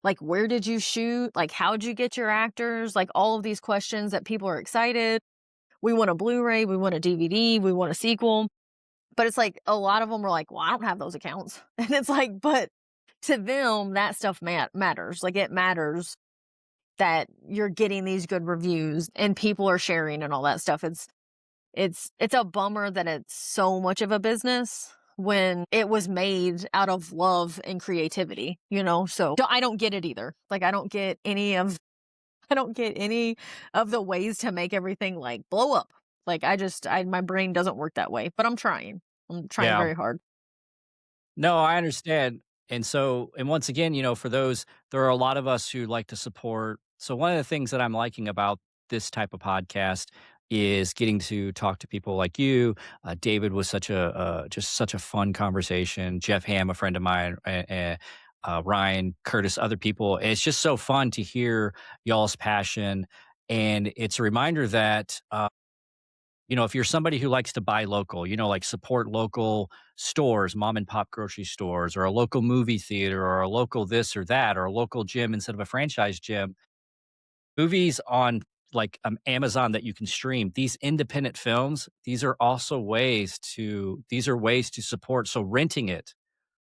Like, where did you shoot? Like, how'd you get your actors?" Like, all of these questions that people are excited. We want a Blu-ray, we want a DVD, we want a sequel. But it's like a lot of them are like, "Well, I don't have those accounts." And it's like, but to them, that stuff matters. Like, it matters that you're getting these good reviews and people are sharing and all that stuff. It's a bummer that it's so much of a business when it was made out of love and creativity, So I don't get it either. Like, I don't get any of the ways to make everything like blow up. Like, my brain doesn't work that way, but I'm trying. I'm trying Yeah. very hard. No, I understand. And once again, for those, there are a lot of us who like to support. So one of the things that I'm liking about this type of podcast is getting to talk to people like you. David was just such a fun conversation. Jeff Ham, a friend of mine, Ryan Curtis, other people. And it's just so fun to hear y'all's passion, and it's a reminder that if you're somebody who likes to buy local, like support local stores, mom and pop grocery stores, or a local movie theater, or a local this or that, or a local gym instead of a franchise gym, movies on like Amazon that you can stream, these independent films, these are ways to support. So renting it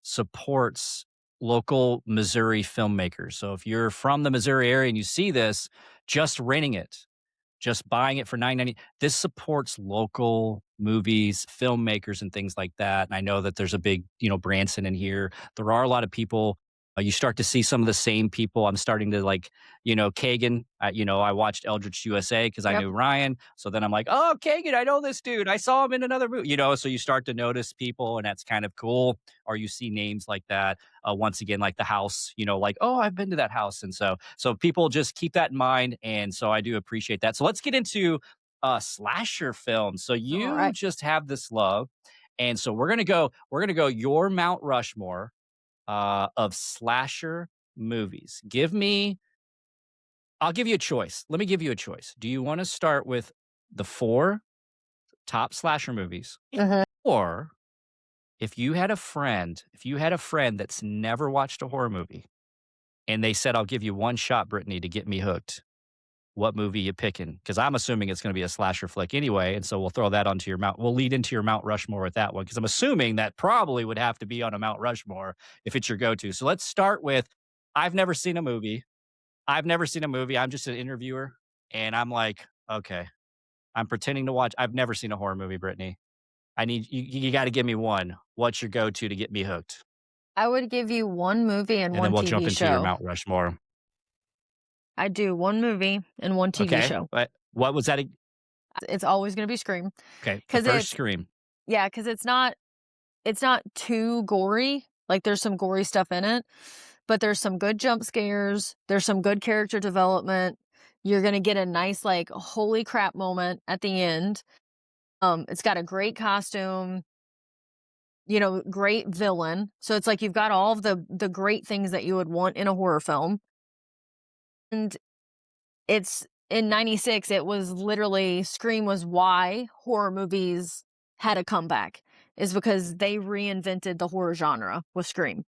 supports local Missouri filmmakers. So if you're from the Missouri area and you see this, just renting it, just buying it for 9.90. This supports local movies, filmmakers, and things like that. And I know that there's a big, Branson in here. There are a lot of people. You start to see some of the same people. I'm starting to like, Kagan. I watched Eldritch USA because I Yep. knew Ryan. So then I'm like, oh, Kagan, I know this dude. I saw him in another movie. So you start to notice people, and that's kind of cool. Or you see names like that. Once again, like the house. Like, oh, I've been to that house, and so people just keep that in mind. And so I do appreciate that. So let's get into slasher films. So All you right. just have this love. And so we're gonna go your Mount Rushmore of slasher movies. I'll give you a choice. Let me give you a choice. Do you want to start with the four top slasher movies? Mhm. Or if you had a friend that's never watched a horror movie and they said, I'll give you one shot, Brittany, to get me hooked, what movie you picking? Because I'm assuming it's going to be a slasher flick anyway, and so we'll throw that onto your mount. We'll lead into your Mount Rushmore with that one because I'm assuming that probably would have to be on a Mount Rushmore if it's your go-to. So let's start with I've never seen a movie. I've never seen a movie. I'm just an interviewer, and I'm like, okay, I'm pretending to watch. I've never seen a horror movie, Brittany. I need you. You got to give me one. What's your go-to to get me hooked? I would give you one movie and And then one we'll TV jump into your show. Mount Rushmore. I do one movie and one TV Okay. show. What was that? It's always gonna be Scream, Okay. The cause first Scream. cause it's not too gory. Like, there's some gory stuff in it, but there's some good jump scares, there's some good character development. You're gonna get a nice, like, holy crap moment at the end. It's got a great costume, great villain. So it's like you've got all of the great things that you would want in a horror film. And it's in '96, it was literally Scream was why horror movies had a comeback, is because they reinvented the horror genre with Scream.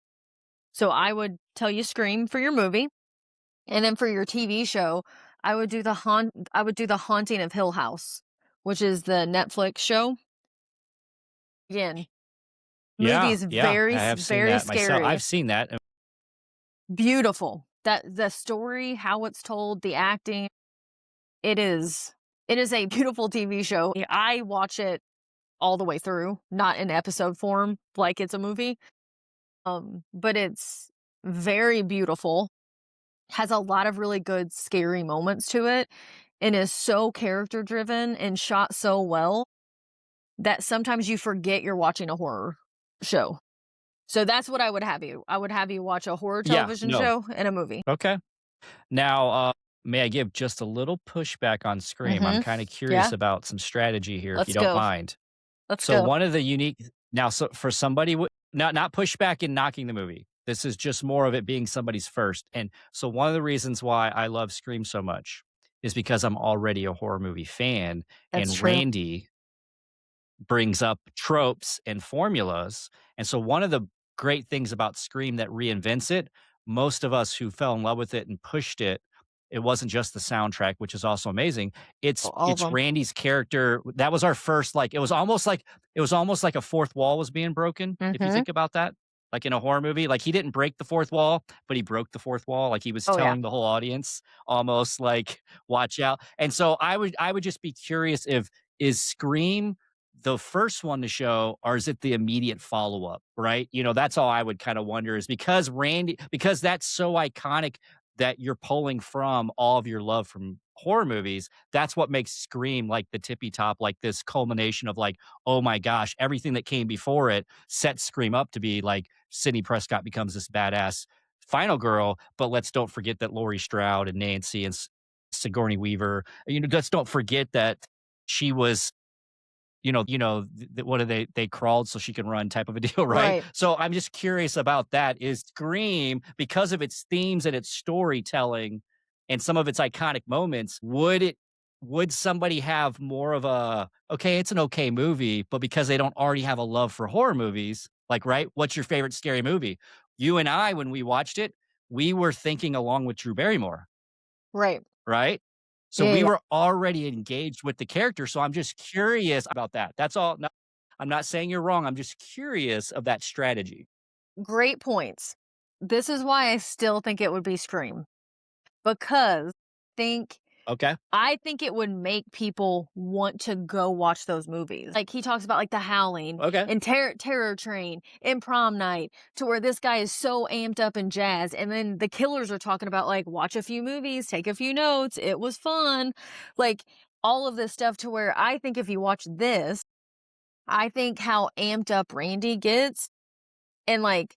So I would tell you Scream for your movie, and then for your TV show, I would do The Haunting of Hill House, which is the Netflix show. Again, movie Yeah, is yeah, I very have seen very that myself. scary, I've seen that. beautiful. That the story, how it's told, the acting, it is it is a beautiful TV show. I watch it all the way through, not in episode form like it's a movie. But it's very beautiful, has a lot of really good scary moments to it, and is so character driven and shot so well that sometimes you forget you're watching a horror show. So that's what I would have you. I would have you watch a horror Yeah, television no. show and a movie. Okay. Now, may I give just a little pushback on Scream? I'm Mhm. kinda curious Yeah. about some strategy here, if you Let's don't go. mind. Let's So go. one of the unique now, so for somebody not pushback in knocking the movie. This is just more of it being somebody's first, and so one of the reasons why I love Scream so much is because I'm already a horror movie fan, That's and true. Randy brings up tropes and formulas. And so one of the great things about Scream that reinvents it, most of us who fell in love with it and pushed it, it wasn't just the soundtrack, which is also amazing. All of It's them. Randy's character. That was our first like it was almost like a fourth wall was being broken, if you Mhm. think about that. Like in a horror movie, like he didn't break the fourth wall, but he broke the fourth wall. Like he was Oh, yeah. telling the whole audience almost like, watch out. And so I would just be curious if is Scream the first one to show, or is it the immediate follow-up, right? You know, that's all I would kinda wonder is because that's so iconic that you're pulling from all of your love from horror movies, that's what makes Scream like the tippy top, like this culmination of like, "Oh my gosh, everything that came before it sets Scream up to be like Sidney Prescott becomes this badass final girl, but let's don't forget that Laurie Strode and Nancy and Sigourney Weaver, you know, let's don't forget that she was what do they crawled so she can run type of a deal, right? Right. So I'm just curious about that. Is Scream, because of its themes and its storytelling and some of its iconic moments, would somebody have more of a okay, it's an okay movie, but because they don't already have a love for horror movies, like, right? What's your favorite scary movie? You and I, when we watched it, we were thinking along with Drew Barrymore. Right. Right? So Yeah, yeah, we yeah. were already engaged with the character, so I'm just curious about that. That's all. No, I'm not saying you're wrong, I'm just curious of that strategy. Great points. This is why I still think it would be Scream, because think Okay, I think it would make people want to go watch those movies. Like, he talks about, like, The Howling okay, and Terror Train and Prom Night, to where this guy is so amped up and jazzed, and then the killers are talking about, like, "Watch a few movies, take a few notes, it was fun." Like, all of this stuff, to where I think if you watch this, I think how amped up Randy gets, and, like,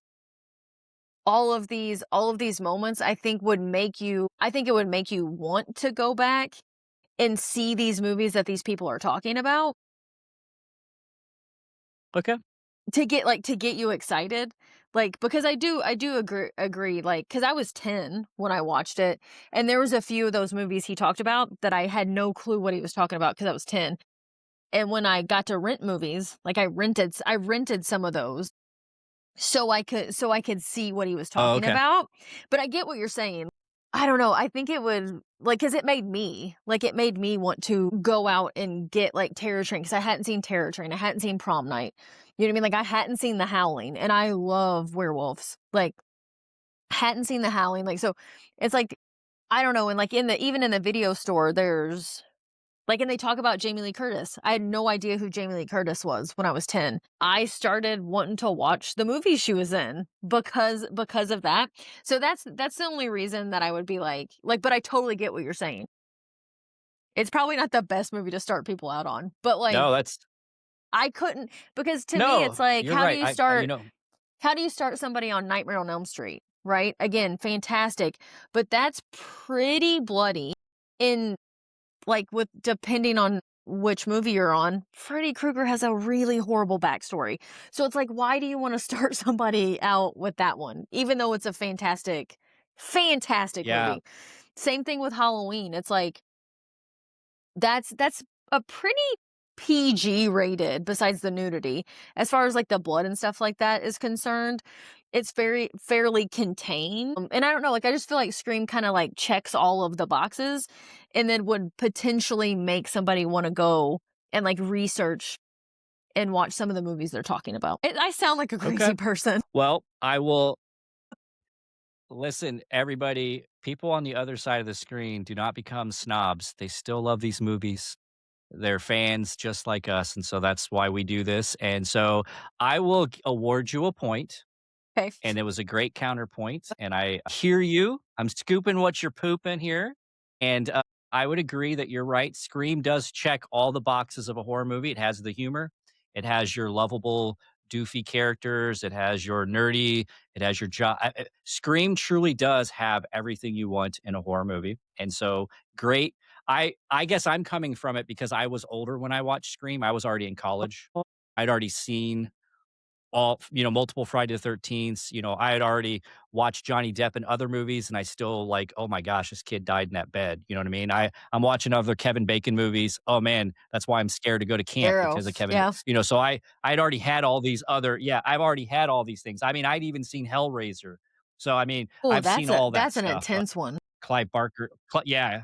all of these moments, I think it would make you want to go back and see these movies that these people are talking about, okay, to get you excited. Like, because I do agree, like, because I was 10 when I watched it, and there was a few of those movies he talked about that I had no clue what he was talking about because I was 10. And when I got to rent movies, like, I rented some of those so I could see what he was oh, talking okay, about. But I get what you're saying. I don't know, I think it would, like, cause it made me want to go out and get, like, Terror Train, cause I hadn't seen Terror Train, I hadn't seen Prom Night. You know what I mean? Like, I hadn't seen The Howling, and I love werewolves. Like, hadn't seen The Howling, like, so it's like, I don't know, and, like, even in the video store, there's like, and they talk about Jamie Lee Curtis. I had no idea who Jamie Lee Curtis was when I was 10. I started wanting to watch the movies she was in because of that. So that's the only reason that I would be like, but I totally get what you're saying. It's probably not the best movie to start people out on, but, no, like, that's I couldn't, because to me it's no, like, you're right. how do you start somebody on Nightmare on Elm Street, right? Again, fantastic, but that's pretty bloody in, like, with depending on which movie you're on. Freddy Krueger has a really horrible backstory. So it's like, why do you wanna start somebody out with that one? Even though it's a fantastic, fantastic Yeah, movie. Same thing with Halloween. It's like, that's a pretty PG rated, besides the nudity. As far as, like, the blood and stuff like that is concerned, it's very fairly contained, and I don't know, like, I just feel like Scream kinda, like, checks all of the boxes, and then would potentially make somebody wanna go and, like, research and watch some of the movies they're talking about. I sound like a okay. crazy person. Well, I will listen, everybody, people on the other side of the screen do not become snobs. They still love these movies. They're fans just like us, and so that's why we do this, and so I will award you a point. Okay. And it was a great counterpoint, and I hear you. I'm scooping what you're pooping here, and, I would agree that you're right. Scream does check all the boxes of a horror movie. It has the humor, it has your lovable doofy characters, it has your nerdy, it has your Scream truly does have everything you want in a horror movie, and so great. I guess I'm coming from it because I was older when I watched Scream. I was already in college. I'd already seen multiple Friday the 13th. I had already watched Johnny Depp in other movies, and I still like, oh my gosh, this kid died in that bed. You know what I mean? I'm watching other Kevin Bacon movies. Oh man, that's why I'm scared to go to camp Arrow. because of Kevin. Yeah. So I'd already had all these other, yeah, I've already had all these things. I mean, I'd even seen Hellraiser. So I mean, Oh, I've seen all that that's an stuff. intense one. Clive Barker, yeah,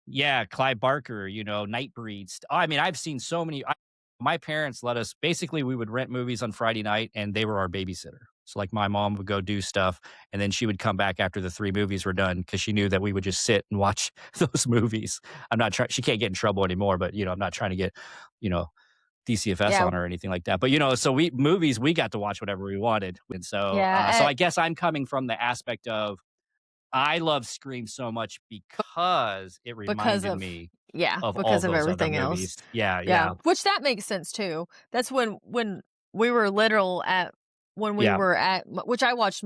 yeah, Clive Barker, Nightbreed. I mean, I've seen so many. My parents let us basically we would rent movies on Friday night, and they were our babysitter. So like my mom would go do stuff, and then she would come back after the three movies were done because she knew that we would just sit and watch those movies. I'm not trying. She can't get in trouble anymore, but I'm not trying to get you know DCFS Yeah. on her or anything like that. But so we got to watch whatever we wanted, and so Yeah. I guess I'm coming from the aspect of I love Scream so much because it Because reminded of me yeah, of all because of those other everything else. movies. Yeah, Yeah, yeah, which that makes sense too. That's when we were little at when we yeah. were at which I watched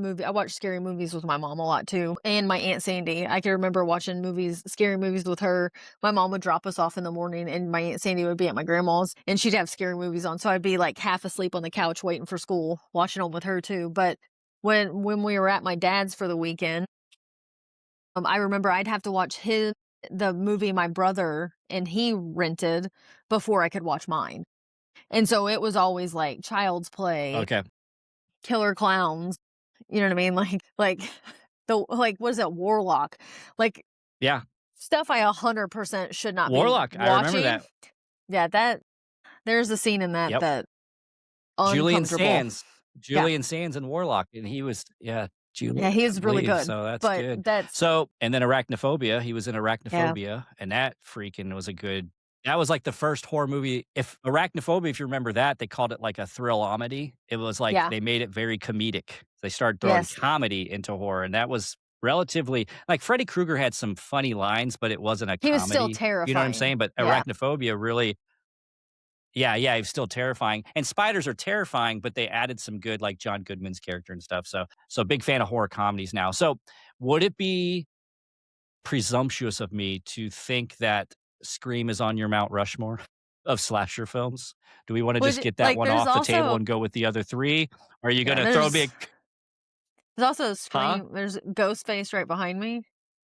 scary movies with my mom a lot too, and my Aunt Sandy. I can remember watching scary movies with her. My mom would drop us off in the morning, and my Aunt Sandy would be at my grandma's, and she'd have scary movies on, so I'd be, like, half asleep on the couch waiting for school, watching them with her too, but when we were at my dad's for the weekend, I remember I'd have to watch the movie my brother and he rented before I could watch mine. And so it was always like Child's Play, Okay. Killer Clowns, you know what I mean? Like what is it, Warlock? Like Yeah. stuff I 100% should not be Warlock, I remember watching. that. Yeah, there's a scene in that Yep. that Julian uncomfortable. Sands. Yeah. Julian Sands and Warlock, and he was yeah, Yeah, Julian, he I is really believe, good. so that's But good. that's So and then Arachnophobia, he was in yeah. Arachnophobia, and that freaking was a good that was like the first horror movie if Arachnophobia, if you remember that, they called it like a thrill-omedy. It was like Yeah. they made it very comedic. They started throwing Yes. comedy into horror, and that was relatively like Freddy Krueger had some funny lines, but it wasn't a He was still comedy, you know what I'm terrifying. saying? But Yeah. Arachnophobia really yeah, yeah, he's still terrifying, and spiders are terrifying, but they added some good, like, John Goodman's character and stuff, so big fan of horror comedies now. So, would it be presumptuous of me to think that Scream is on your Mount Rushmore of slasher films? Do we wanna just Would get that like, one off the table and go with the other 3? Or are you yeah, gonna throw me a there's also a Huh? scream there's Ghostface right behind me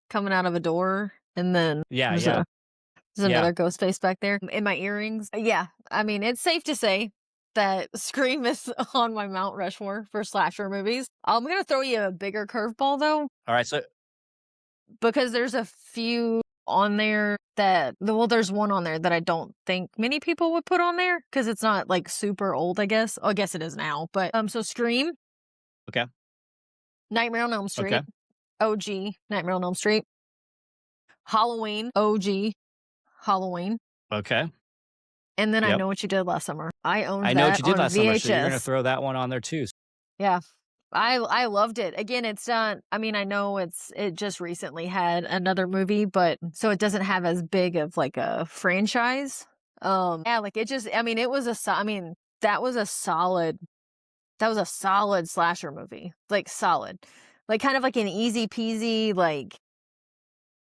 coming out of a door, and then Yeah, there's yeah, a there's yeah. another ghost face back there in my earrings. Yeah, I mean, it's safe to say that Scream is on my Mount Rushmore for slasher movies. I'm gonna throw you a bigger curveball though, Alright, so because there's a few on there there's one on there that I don't think many people would put on there because it's not, like, super old, I guess. Oh, I guess it is now, but, so Scream, okay, Nightmare on Elm okay, Street, OG, Nightmare on Elm Street, Halloween, OG, Halloween, okay, and then I yep. Know What You Did Last Summer. I owned I know what that you did on last summer, so you're gonna VHS. throw that one on there too. Yeah. I loved it. Again, it's not I mean, I know it just recently had another movie, but so it doesn't have as big of, like, a franchise. Yeah, like, it just I mean, it was I mean, that was a solid slasher movie, like, solid. Like, kind of like an easy peasy, like,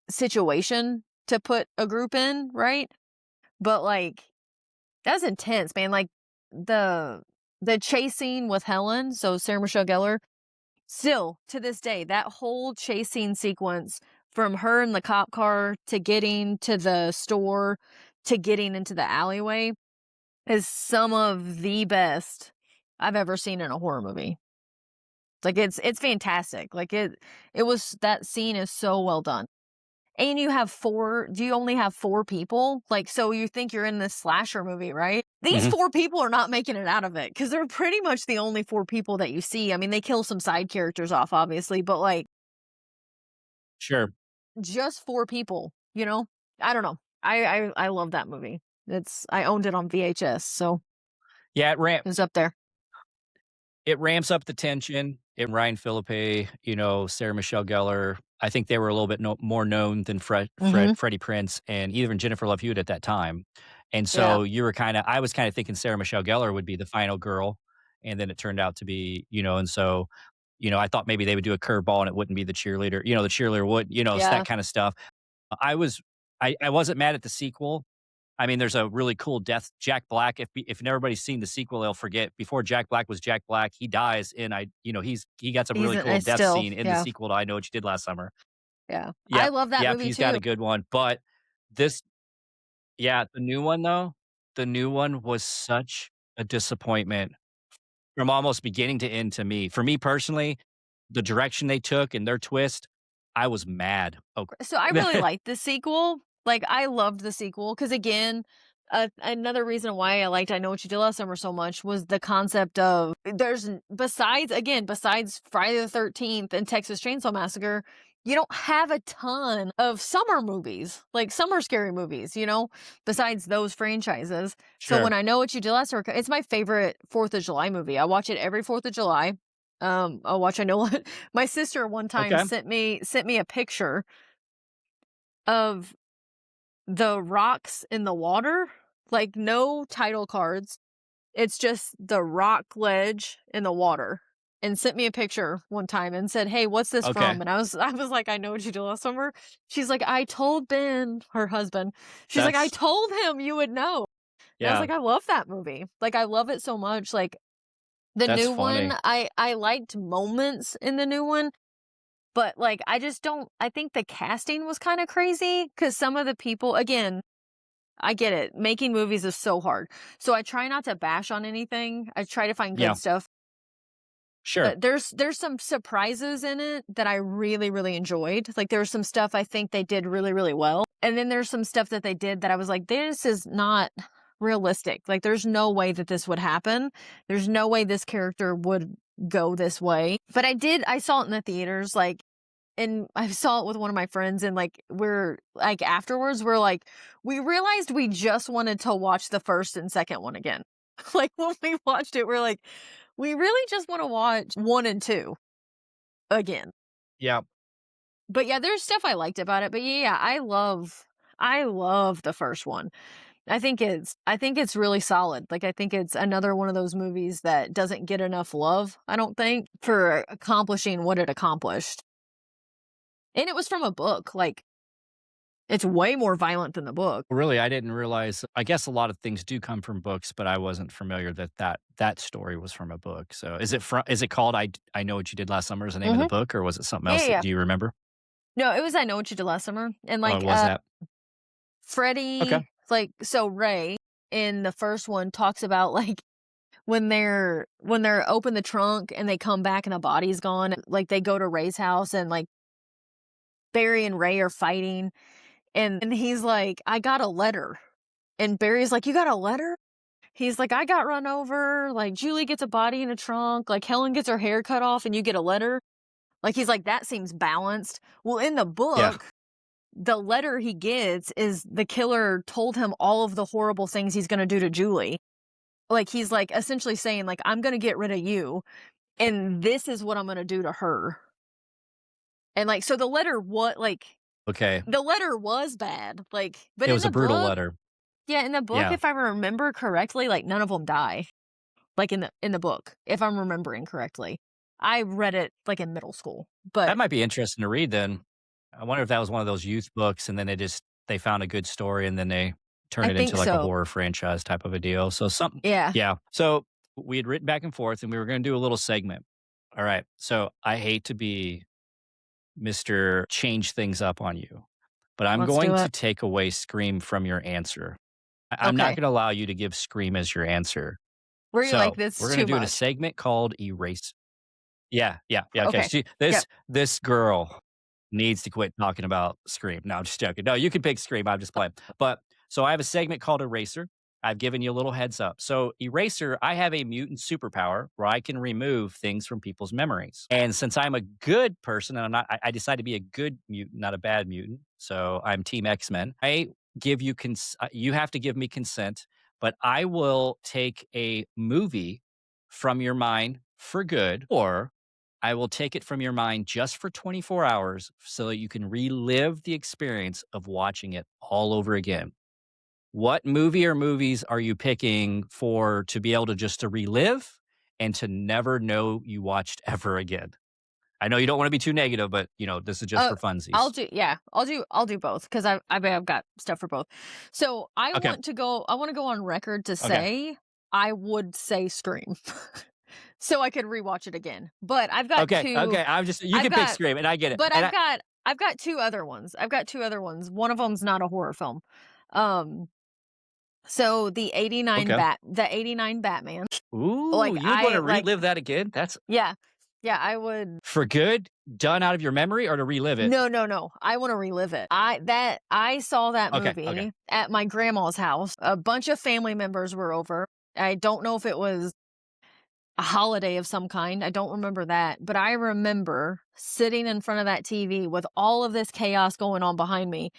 situation to put a group in, right? But, like, that was intense, man, like, the the chase scene with Helen, so Sarah Michelle Gellar, still, to this day, that whole chase scene sequence from her in the cop car to getting to the store to getting into the alleyway is some of the best I've ever seen in a horror movie. Like, it's fantastic. Like, it was that scene is so well done. And you only have 4 people? Like, so you think you're in this slasher movie, right? These Mhm. 4 people are not making it out of it because 'cause they're pretty much the only 4 people that you see. I mean, they kill some side characters off, obviously, but, like, Sure. just 4 people, you know? I don't know. I love that movie. I owned it on VHS, so Yeah, it was up there. it ramps up the tension. And Ryan Philippe, Sarah Michelle Gellar. I think they were a little bit more known than Mhm. Freddie Prinze and even Jennifer Love Hewitt at that time. And Yeah. so I was kind of thinking Sarah Michelle Gellar would be the final girl. and then it turned out to be, and so, I thought maybe they would do a curveball and it wouldn't be the cheerleader. The cheerleader would, it's that Yeah. kind of stuff. I was I wasn't mad at the sequel. I mean, there's a really cool death. Jack Black. If everybody's seen the sequel, they'll forget. Before Jack Black was Jack Black, he dies, and he got some really Season cool I death still scene in the yeah, sequel to I Know What You Did Last Summer. yeah. I Yep, love that yep, movie he's got too. a good one. But this, yeah, the new one though, the new one was such a disappointment from almost beginning to end to me. For me personally, the direction they took and their twist, I was mad. Oh, So I really liked the sequel. Like, I loved the sequel because, again, another reason why I liked I Know What You Did Last Summer so much was the concept of besides Friday the 13th and Texas Chainsaw Massacre, you don't have a ton of summer movies, like summer scary movies, besides those franchises. So when sure. I Know What You Did Last Summer, it's my favorite 4th of July movie. I watch it every 4th of July. I'll watch I Know What my sister one time Okay. sent me a picture of the rocks in the water, like, no title cards. It's just the rock ledge in the water, and sent me a picture one time and said, "Hey, what's this Okay. from?" And I was like, "I Know What You Did Last Summer." She's like, "I told Ben," her husband. She's like, "I That's told him you would know." And I was yeah, like, "I love that movie." Like, I love it so much. Like, the that's new one, funny. I liked moments in the new one, but, like, I just don't I think the casting was kinda crazy because some of the people again, I get it, making movies is so hard. So I try not to bash on anything, I try to find Yeah, good stuff, sure. but there's some surprises in it that I really, really enjoyed. Like, there was some stuff I think they did really, really well, and then there's some stuff that they did that I was like, "This is not realistic." Like, there's no way that this would happen. There's no way this character would go this way. But I saw it in the theaters, like, and I saw it with one of my friends, and, like, we're like, afterwards, we're like, we realized we just wanted to watch the 1st and 2nd one again. Like, when we watched it, we're like, "We really just wanna watch 1 and 2 again." Yeah. But, yeah, there's stuff I liked about it, but, yeah, I love the 1st one. I think it's really solid. Like, I think it's another one of those movies that doesn't get enough love, I don't think, for accomplishing what it accomplished. And it was from a book, like, it's way more violent than the book. Really, I didn't realize I guess a lot of things do come from books, but I wasn't familiar that story was from a book. So, is it called I Know What You Did Last Summer is the name of the Mhm. book, or was it something Yeah, else yeah, that yeah. do you remember? No, it was I Know What You Did Last Summer, and, Oh, like, it was that? Okay. Freddie so Ray in the 1st one talks about, like, when they're open the trunk and they come back and the body's gone, like, they go to Ray's house and, like, Barry and Ray are fighting, and he's like, "I got a letter." And Barry's like, "You got a letter?" He's like, "I got run over, like, Julie gets a body in a trunk, like, Helen gets her hair cut off, and you get a letter?" Like, he's like, "That seems balanced." Well, in the Yeah. book, the letter he gets is the killer told him all of the horrible things he's gonna do to Julie. Like, he's, like, essentially saying, like, "I'm gonna get rid of you, and this is what I'm gonna do to her." And, like, so Okay. the letter was bad, like, but It in was a the brutal book letter. yeah, in the book, Yeah. if I remember correctly, like, none of them die. Like, in the book, if I'm remembering correctly. I read it, like, in middle school, That but might be interesting to read then. I wonder if that was one of those youth books and then they found a good story and then they I turned it into think like a so. horror franchise type of a deal. So something Yeah. yeah. So we had written back and forth and we were gonna do a little segment. All right. So I hate to be Mr. Change things up on you, but I'm Let's going do to it. take away Scream from your answer. I'm not Okay. gonna allow you to give Scream as your answer. Were you like, So "This is we're gonna too do a much." segment called Erase. Yeah, yeah, yeah, okay. Okay. Yep. This girl needs to quit talking about Scream. No, I'm just joking. No, you can pick Scream, I'm just playing. But so I have a segment called Eraser. I've given you a little heads up. So Eraser, I have a mutant superpower where I can remove things from people's memories. And since I'm a good person and I decided to be a good mutant, not a bad mutant. So I'm Team X-Men. I give you you have to give me consent, but I will take a movie from your mind for good, or I will take it from your mind just for 24 hours so that you can relive the experience of watching it all over again. What movie or movies are you picking for to be able to just to relive? and to never know you watched ever again? I know you don't wanna be too negative, but, this is just Uh, for funsies. I'll do both because I've got stuff for both. So Okay, I wanna go on record to okay, say I would say Scream, so I could rewatch it again. But okay, I'm just you I've can pick got Scream, and I get it, but and I I've got 2 other ones. I've got 2 other ones. One of them's not a horror film. Um, so okay. the '89 Batman, Ooh, like, you would wanna I like relive that again? That's yeah. Yeah, I would. for good? Done out of your memory or to relive it? No, no, no. I wanna relive it. I saw that Okay, okay. movie at my grandma's house. A bunch of family members were over. I don't know if it was a holiday of some kind. I don't remember that, but I remember sitting in front of that TV with all of this chaos going on behind me,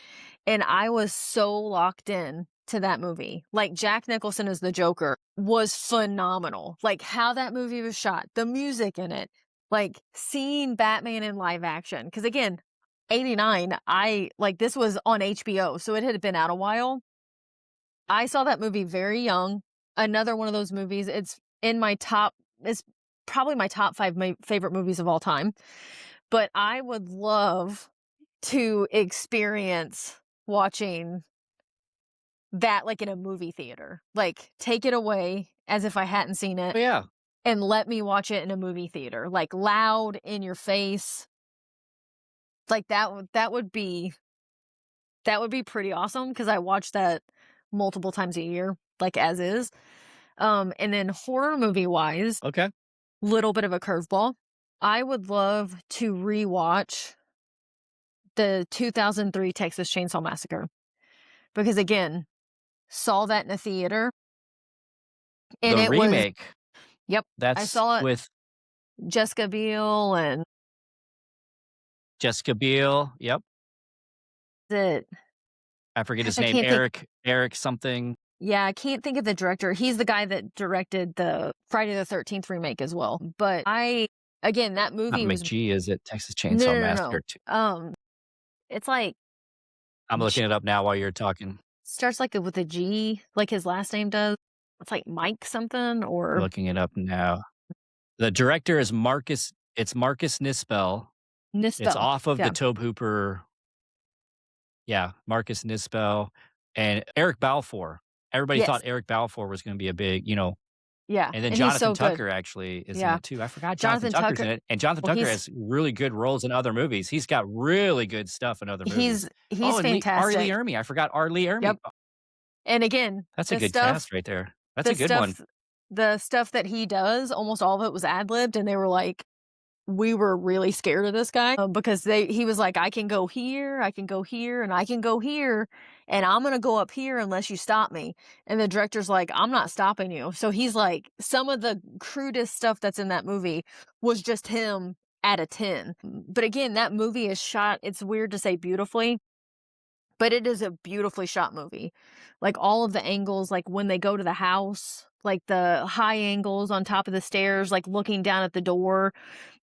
and I was so locked in to that movie. Like, Jack Nicholson as the Joker was phenomenal. Like, how that movie was shot, the music in it, like, seeing Batman in live action. Because again, '89, this was on HBO, so it had been out a while. I saw that movie very young. Another one of those movies, it's probably my top 5 favorite movies of all time. But I would love to experience watching that, like, in a movie theater. Like, take it away as if I hadn't seen it Oh, yeah. and let me watch it in a movie theater, like, loud, in your face. Like, that would be pretty awesome because I watch that multiple times a year, like, as is. And then horror movie-wise, Okay. little bit of a curveball. I would love to rewatch the 2003 Texas Chainsaw Massacre because, again, saw that in a theater, and The it was remake, yep, I that's saw it, with Jessica Biel and Jessica Biel, yep. the I forget gosh, his I name, can't think Eric something. yeah, I can't think of the director. He's the guy that directed the Friday the 13th remake as well. But I again, that Not movie was McGee, is it? Texas no, Chainsaw no, no, Massacre no. 2. It's like I'm J looking it up now while you're talking. starts like with a G, like his last name does. It's like Mike something or Looking it up now. The director is Marcus Nispel. It's Nispel. off of the Yeah. Tobe Hooper. Yeah, Marcus Nispel and Eric Balfour. Everybody thought Yes. Eric Balfour was gonna be a big, Yeah, and then and he's Jonathan so good. Tucker actually is in Yeah. it too. I forgot Jonathan Jonathan Tucker's Tucker in it, and Jonathan well, Tucker has really good roles in other movies. He's got really good stuff in other movies. he's Oh, and R. Lee fantastic. Ermey. I forgot R. Lee Ermey. Yep. And again, That's a good cast right there. That's the a good one. stuff the stuff that he does, almost all of it was ad-libbed, and they were like, we were really scared of this guy, because he was like, "I can go here, I can go here, and I can go here, and I'm gonna go up here unless you stop me." And the director's like, "I'm not stopping you." So he's like, some of the crudest stuff that's in that movie was just him at a 10. But again, that movie is shot, it's weird to say beautifully, but it is a beautifully shot movie. Like, all of the angles, like, when they go to the house, like, the high angles on top of the stairs, like, looking down at the door,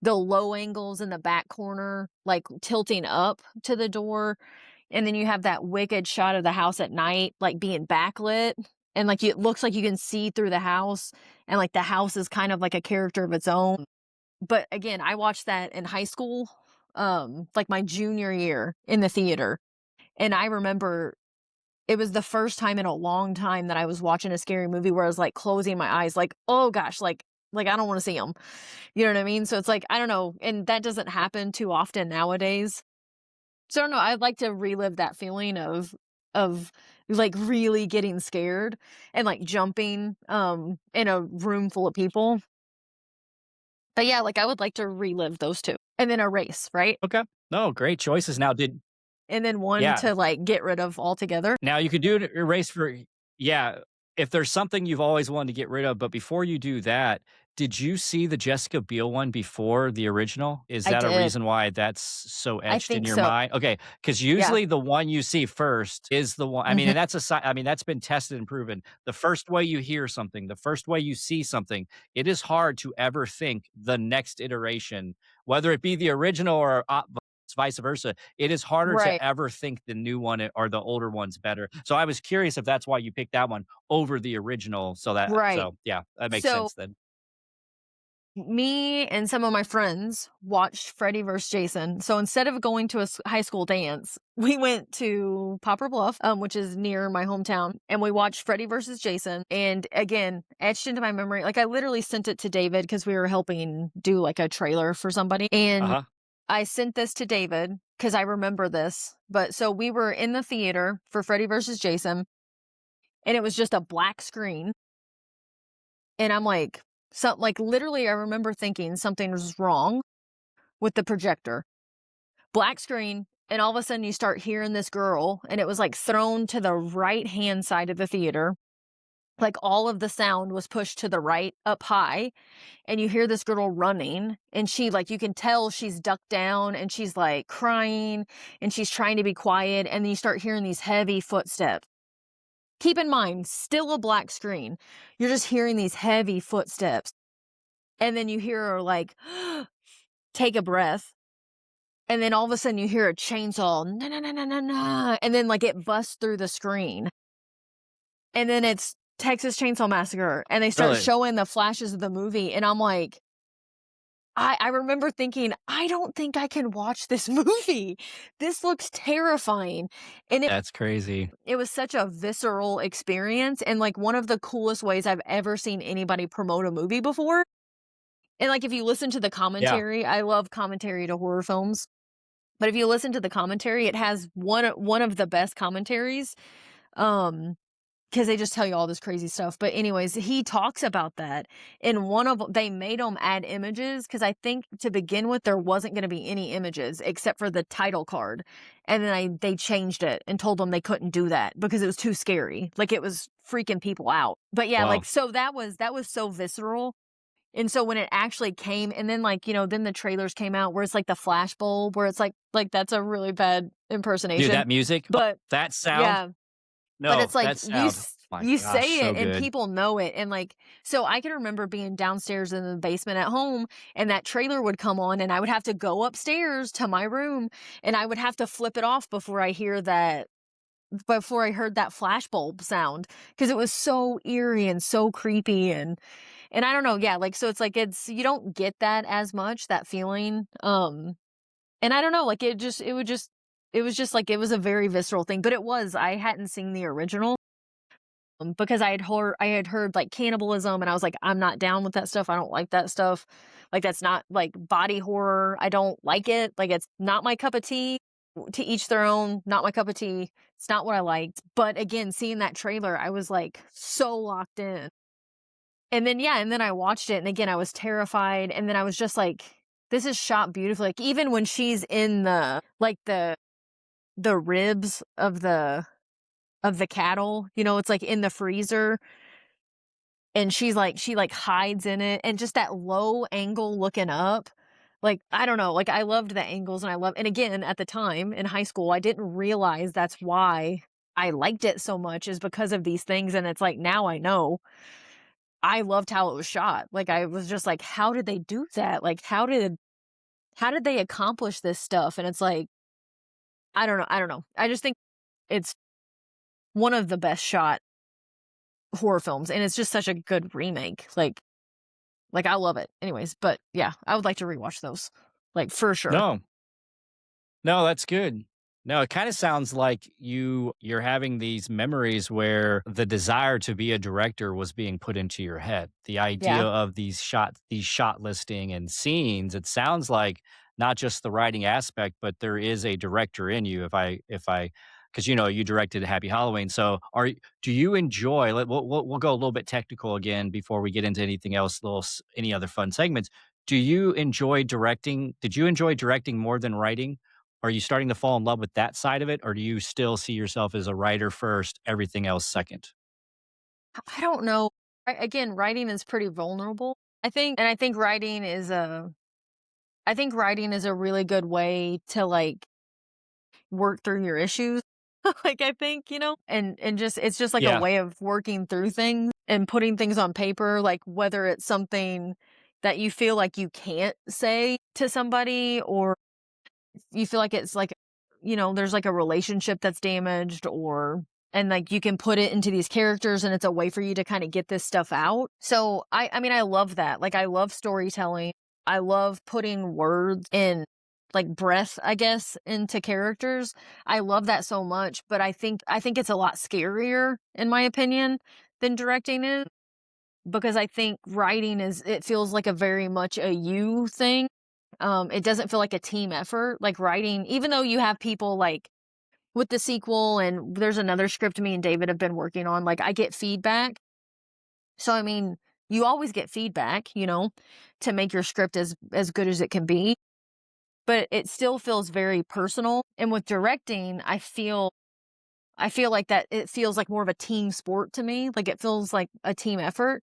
the low angles in the back corner, like, tilting up to the door, and then you have that wicked shot of the house at night, like, being backlit, and, like, it looks like you can see through the house, and, like, the house is kind of like a character of its own. But, again, I watched that in high school, like, my junior year in the theater, and I remember it was the first time in a long time that I was watching a scary movie where I was, like, closing my eyes, like, "Oh gosh," I don't wanna see see them. You know what I mean? So it's like, I don't know, and that doesn't happen too often nowadays. So I don't know, I'd like to relive that feeling of, like, really getting scared and, like, jumping, in a room full of people. But yeah, like, I would like to relive those 2. And then erase, right? Okay. No, great choices. Now did And then one yeah. to, like, get rid of altogether. Now you could do an erase for yeah, if there's something you've always wanted to get rid of, but before you do that, did you see the Jessica Biel one before the original? Is I that a did. reason why that's so I etched in think your so. mind? Okay, because Yeah. usually the one you see first is the one. I mean, Mhm. and I mean, that's been tested and proven. The first way you hear something, the first way you see something, it is hard to ever think the next iteration, whether it be the original or vice versa. It is harder to Right. ever think the new one or the older one's better. So I was curious if that's why you picked that one over the original. Right. So yeah, that makes So sense then. Me and some of my friends watched Freddy vs. Jason. So instead of going to a high school dance, we went to Poplar Bluff, which is near my hometown, and we watched Freddy vs. Jason. And again, etched into my memory, like I literally sent it to David because we were helping do like a trailer for somebody. And Uh-huh. I sent this to David because I remember this. But so we were in the theater for Freddy vs. Jason, and it was just a black screen. And I'm like, like literally, I remember thinking something was wrong with the projector. Black screen, and all of a sudden you start hearing this girl, and it was like thrown to the right hand side of the theater. Like all of the sound was pushed to the right up high, and you hear this girl running, and she, like, you can tell she's ducked down and she's like crying and she's trying to be quiet. And then you start hearing these heavy footsteps. Keep in mind, still a black screen. You're just hearing these heavy footsteps. And then you hear her like take a breath. And then all of a sudden you hear a chainsaw, na na na na na na, and then like it busts through the screen. And then it's Texas Chainsaw Massacre, and they start Really? showing the flashes of the movie, and I'm like, I remember thinking, I don't think I can watch this movie. This looks terrifying. And That's crazy. it was such a visceral experience, and like one of the coolest ways I've ever seen anybody promote a movie before. And like if you listen to the Yeah. commentary, I love commentary to horror films. But if you listen to the commentary, it has one of the best commentaries, because they just tell you all this crazy stuff. But anyways, he talks about that. And they made them add images because I think to begin with there wasn't going to be any images except for the title card. And then they changed it and told them they couldn't do that because it was too scary. Like it was freaking people out. But yeah, like Wow. so that was so visceral. And so when it actually came, and then like, then the trailers came out where it's like the flash bulb, where it's like that's a really bad Dude, impersonation. that music, But that sound. yeah, but No, it's like that sound. My you gosh, say so it and good. people know it. And like, so I can remember being downstairs in the basement at home, and that trailer would come on, and I would have to go upstairs to my room, and I would have to flip it off before I heard that flash bulb sound, because it was so eerie and so creepy. And I don't know, yeah, like, so it's like you don't get that as much, that feeling, and I don't know, like, it was just like, it was a very visceral thing. But I hadn't seen the original, because I had heard, like, cannibalism, and I was like, "I'm not down with that stuff, I don't like that stuff." Like, that's not, like, body horror, I don't like it, like, it's not my cup of tea. To each their own, not my cup of tea, it's not what I liked. But again, seeing that trailer, I was, like, so locked in. And then, yeah, and then I watched it, and again, I was terrified, and then I was just like, "This is shot beautifully." Like, even when she's in the ribs of the cattle, it's, like, in the freezer, and she, like, hides in it, and just that low angle looking up, like, I don't know, like, I loved the angles, and again, at the time, in high school, I didn't realize that's why I liked it so much, is because of these things. And it's like, now I know. I loved how it was shot. Like, I was just like, "How did they do that? Like, how did they accomplish this stuff?" And it's like, I don't know. I just think it's one of the best shot horror films, and it's just such a good remake. Like, I love it. Anyways, but yeah, I would like to rewatch those, like, for sure. No. No, that's good. No, it kinda sounds like you're having these memories where the desire to be a director was being put into your head. The idea Yeah. of these shot listing and scenes, it sounds like not just the writing aspect, but there is a director in you. If I, because you directed Happy Halloween, so do you enjoy we'll go a little bit technical again before we get into anything else, any other fun segments. Do you enjoy directing? Did you enjoy directing more than writing? Are you starting to fall in love with that side of it, or do you still see yourself as a writer first, everything else second? I don't know. Again, writing is pretty vulnerable. I think writing is a really good way to, like, work through your issues. Like, I think, and just it's just like a Yeah. way of working through things and putting things on paper, like whether it's something that you feel like you can't say to somebody, or you feel like it's like, there's like a relationship that's damaged, or and like you can put it into these characters and it's a way for you to kind of get this stuff out. So I mean I love that. Like I love storytelling. I love putting words in like breath, I guess, into characters. I love that so much, but I think it's a lot scarier in my opinion than directing is because I think writing is it feels like a very much a you thing. It doesn't feel like a team effort. Like writing, even though you have people like with the sequel and there's another script me and David have been working on, like I get feedback. So I mean, you always get feedback, to make your script as good as it can be, but it still feels very personal. And with directing, I feel like that it feels like more of a team sport to me. Like it feels like a team effort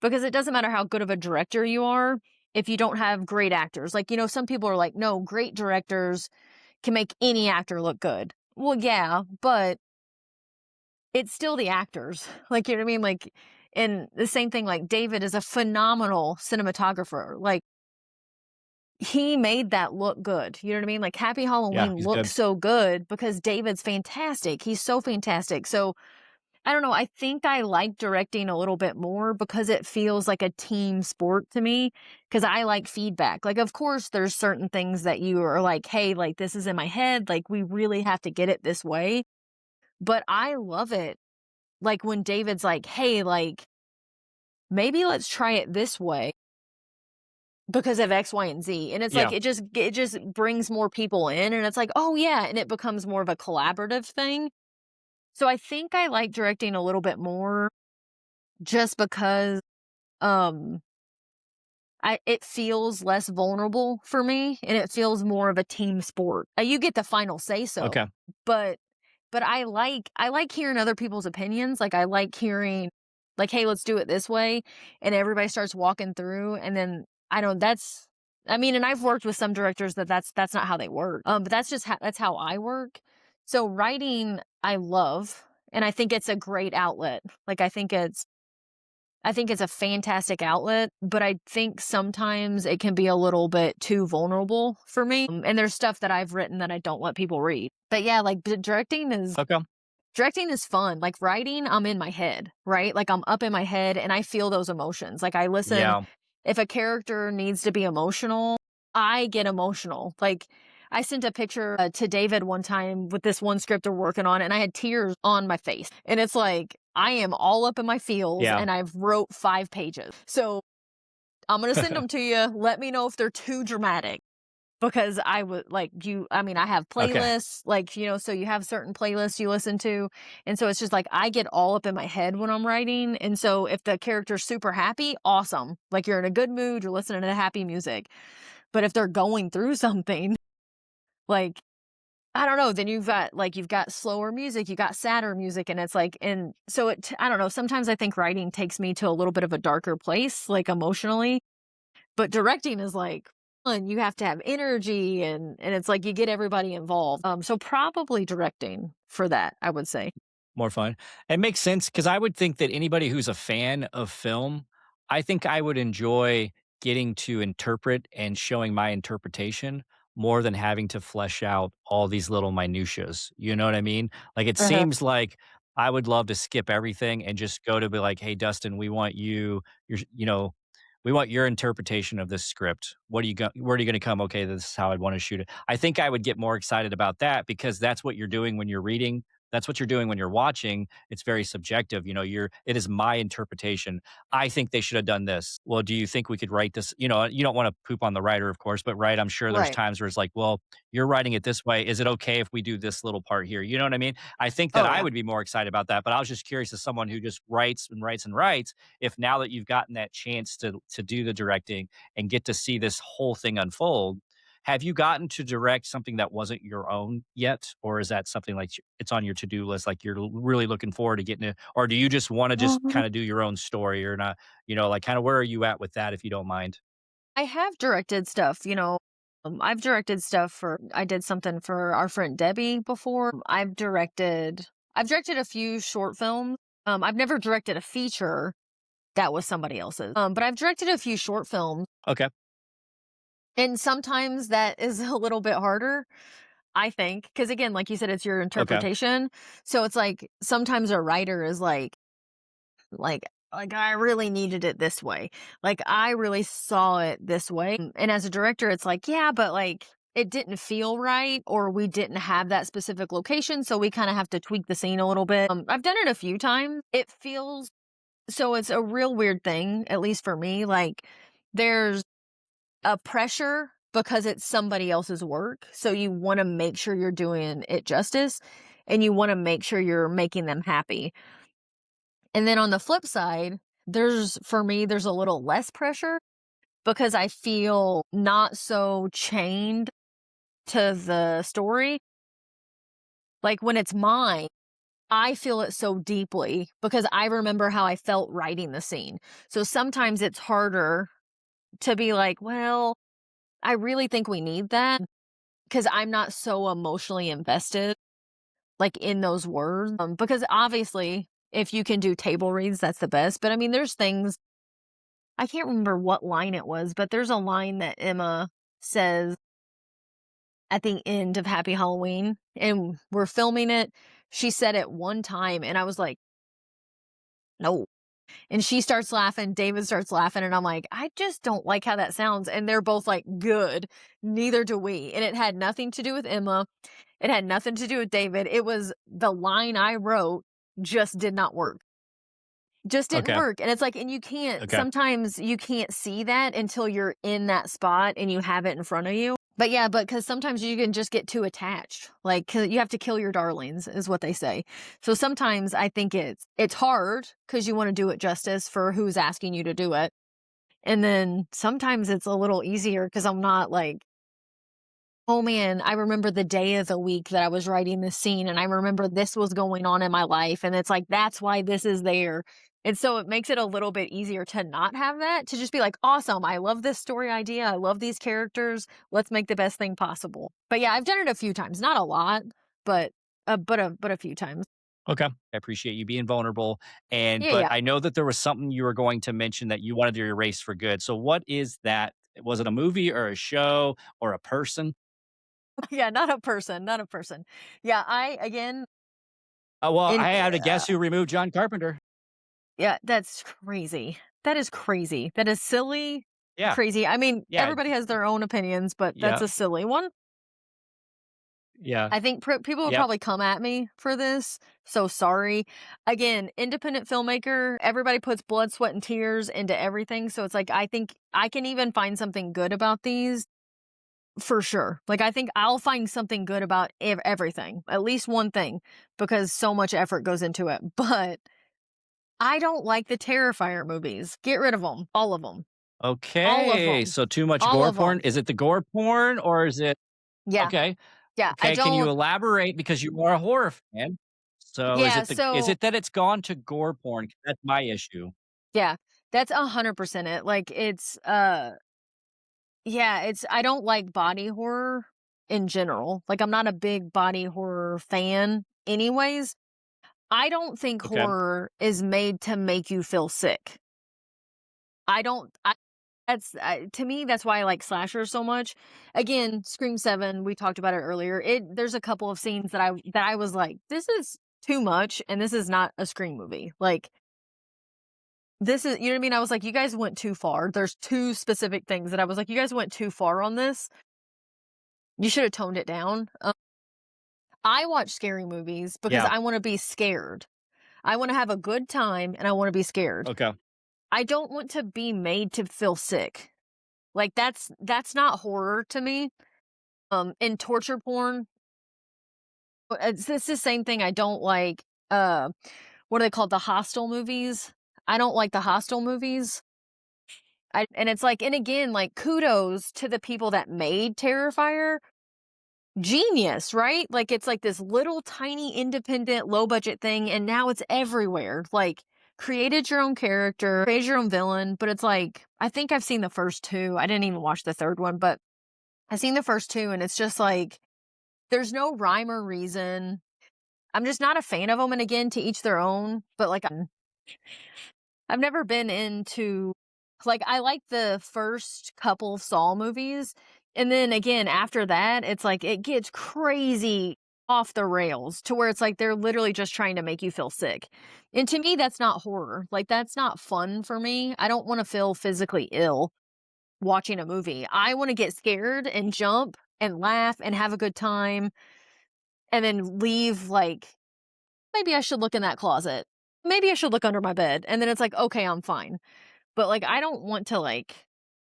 because it doesn't matter how good of a director you are if you don't have great actors. Like, some people are like, no, great directors can make any actor look good. Well, yeah, but it's still the actors. Like, you know what I mean? Like, and the same thing, like, David is a phenomenal cinematographer. Like, he made that look good. You know what I mean? Like, Happy Yeah, Halloween he's looks good. so good because David's fantastic. He's so fantastic. So, I don't know. I think I like directing a little bit more because it feels like a team sport to me because I like feedback. Like, of course, there's certain things that you are like, hey, like, this is in my head. Like, we really have to get it this way. But I love it. Like, when David's like, hey, like, maybe let's try it this way because of X, Y, and Z. And it's like, Yeah. it just brings more people in. And it's like, oh, yeah. And it becomes more of a collaborative thing. So I think I like directing a little bit more just because um it feels less vulnerable for me and it feels more of a team sport. You get the final say so, Okay. but I like hearing other people's opinions. Like I like hearing like, hey, let's do it this way. And everybody starts walking through and then I don't that's I mean, and I've worked with some directors that's not how they work. But that's how I work. So writing I love and I think it's a great outlet. Like I think it's a fantastic outlet, but I think sometimes it can be a little bit too vulnerable for me. And there's stuff that I've written that I don't let people read. But yeah, like Okay. directing is fun. Like writing, I'm in my head, right? Like I'm up in my head and I feel those emotions. Like I listen, Yeah. if a character needs to be emotional, I get emotional. Like I sent a picture to David one time with this one script we're working on and I had tears on my face. And it's like I am all up in my feels Yeah. and I've wrote 5 pages. So I'm going to send them to you. Let me know if they're too dramatic. Because I would like I mean, I have Okay. playlists, like, so you have certain playlists you listen to. And so it's just like I get all up in my head when I'm writing. And so if the character's super happy, awesome. Like you're in a good mood, you're listening to happy music. But if they're going through something, like, I don't know, then you've got slower music, you got sadder music, and it's like, and so I don't know, sometimes I think writing takes me to a little bit of a darker place, like emotionally. But directing is like fun. You have to have energy and it's like you get everybody involved. So probably directing for that, I would say. More fun. It makes sense because I would think that anybody who's a fan of film, I think I would enjoy getting to interpret and showing my interpretation more than having to flesh out all these little minutiaes. You know what I mean? Like it Uh-huh. seems like I would love to skip everything and just go to be like, "Hey, Dustin, we want we want your interpretation of this script. Where are you going to come? Okay, this is how I'd want to shoot it." I think I would get more excited about that because that's what you're doing when you're reading, that's what you're doing when you're watching. It's very subjective. It is my interpretation. I think they should have done this. Well, do you think we could write this? You don't want to poop on the writer, of course, but right, I'm sure there's Right. times where it's like, well, you're writing it this way. Is it okay if we do this little part here? You know what I mean? I think that Oh I yeah. would be more excited about that. But I was just curious as someone who just writes and writes and writes, if now that you've gotten that chance to do the directing and get to see this whole thing unfold, have you gotten to direct something that wasn't your own yet? Or is that something like it's on your to-do list, like you're really looking forward to getting it? Or do you just want to just Um, kind of do your own story or not, like kind of where are you at with that if you don't mind? I have directed stuff, I've directed stuff I did something for our friend Debbie before. I've directed a few short films. I've never directed a feature that was somebody else's. But I've directed a few short films Okay. and sometimes that is a little bit harder. I think, because again, like you said, it's your Okay. interpretation. So it's like sometimes a writer is like I really needed it this way. Like I really saw it this way. And as a director, it's like, yeah, but like it didn't feel right or we didn't have that specific location, so we kind of have to tweak the scene a little bit. I've done it a few times. It feels so it's a real weird thing, at least for me. Like there's a pressure because it's somebody else's work. So you want to make sure you're doing it justice and you want to make sure you're making them happy. And then on the flip side, for me, there's a little less pressure because I feel not so chained to the story. Like when it's mine, I feel it so deeply because I remember how I felt writing the scene. So sometimes it's harder to be like, well, I really think we need that because I'm not so emotionally invested like in those words. Because obviously, if you can do table reads, that's the best. But I mean, there's things I can't remember what line it was, but there's a line that Emma says at the end of Happy Halloween, and we're filming it. She said it one time, and I was like, no. And she starts laughing, David starts laughing, and I'm like, I just don't like how that sounds. And they're both like, good. Neither do we. And it had nothing to do with Emma. It had nothing to do with David. It was the line I wrote just did not work. Just didn't Okay. work. And it's like, and you can't, Okay. sometimes you can't see that until you're in that spot and you have it in front of you. But yeah, but because sometimes you can just get too attached. Like 'cause you have to kill your darlings, is what they say. So sometimes I think it's hard because you want to do it justice for who's asking you to do it. And then sometimes it's a little easier because I'm not like, oh man, I remember the day of the week that I was writing this scene, and I remember this was going on in my life. And it's like, that's why this is there. And so it makes it a little bit easier to not have that, to just be like, awesome. I love this story idea. I love these characters. Let's make the best thing possible. But yeah, I've done it a few times, not a lot, but a few times. Okay. I appreciate you being vulnerable. Yeah, But yeah. I know that there was something you were going to mention that you wanted to erase for good. So what is that? Was it a movie or a show or a person? Yeah, not a person, not a person. Yeah, I again Well, in I had to guess who removed John Carpenter. yeah, that's crazy. That is crazy. That is silly, Yeah. crazy. I mean, Yeah. everybody has their own opinions, but that's Yeah. a silly one. Yeah. I think people will Yep. probably come at me for this, so sorry. Again, independent filmmaker, everybody puts blood, sweat, and tears into everything, so it's like, I think I can even find something good about these for sure. Like, I think I'll find something good about everything, at least one thing, because so much effort goes into it, but I don't like the Terrifier movies. Get rid of them, all of them. All of Okay. them. So too much All gore of porn. them. Is it the gore porn or is it Yeah, okay? yeah, I Okay. Can you don't elaborate because you are a horror fan? So yeah, is so it that it's gone to gore porn? That's my issue. yeah, that's 100% it. Like, yeah, I don't like body horror in general. Like, I'm not a big body horror fan anyways. I don't think Okay. horror is made to make you feel sick. I don't I to me, that's why I like slashers so much. Again, Scream 7, we talked about it earlier. There's a couple of scenes that I was like, "This is too much, and this is not a Scream movie." Like, this is you know what I mean? I was like, "You guys went too far." There's 2 specific things that I was like, "You guys went too far on this. You should have toned it down." I watch scary movies because Yeah. I wanna be scared. I wanna have a good time, and I wanna be scared. Okay. I don't want to be made to feel sick. Like, that's not horror to me. In torture porn, it's the same thing. I don't like, what are they called? The Hostel movies. I don't like the Hostel movies. And it's like, and again, like, kudos to the people that made Terrifier. Genius, right? Like, it's like this little tiny independent low budget thing, and now it's everywhere. Like, created your own character, created your own villain, but it's like, I think I've seen the first 2. I didn't even watch the 3rd one, but I've seen the first 2, and it's just like, there's no rhyme or reason. I'm just not a fan of them, and again, to each their own, but, like, I've never been into like, I like the first couple of Saw movies, And then again, after that, it's like it gets crazy off the rails to where it's like they're literally just trying to make you feel sick. And to me, that's not horror. Like, that's not fun for me. I don't want to feel physically ill watching a movie. I want to get scared and jump and laugh and have a good time and then leave like, maybe I should look in that closet. Maybe I should look under my bed. And then it's like, okay, I'm fine. But, like, I don't want to, like,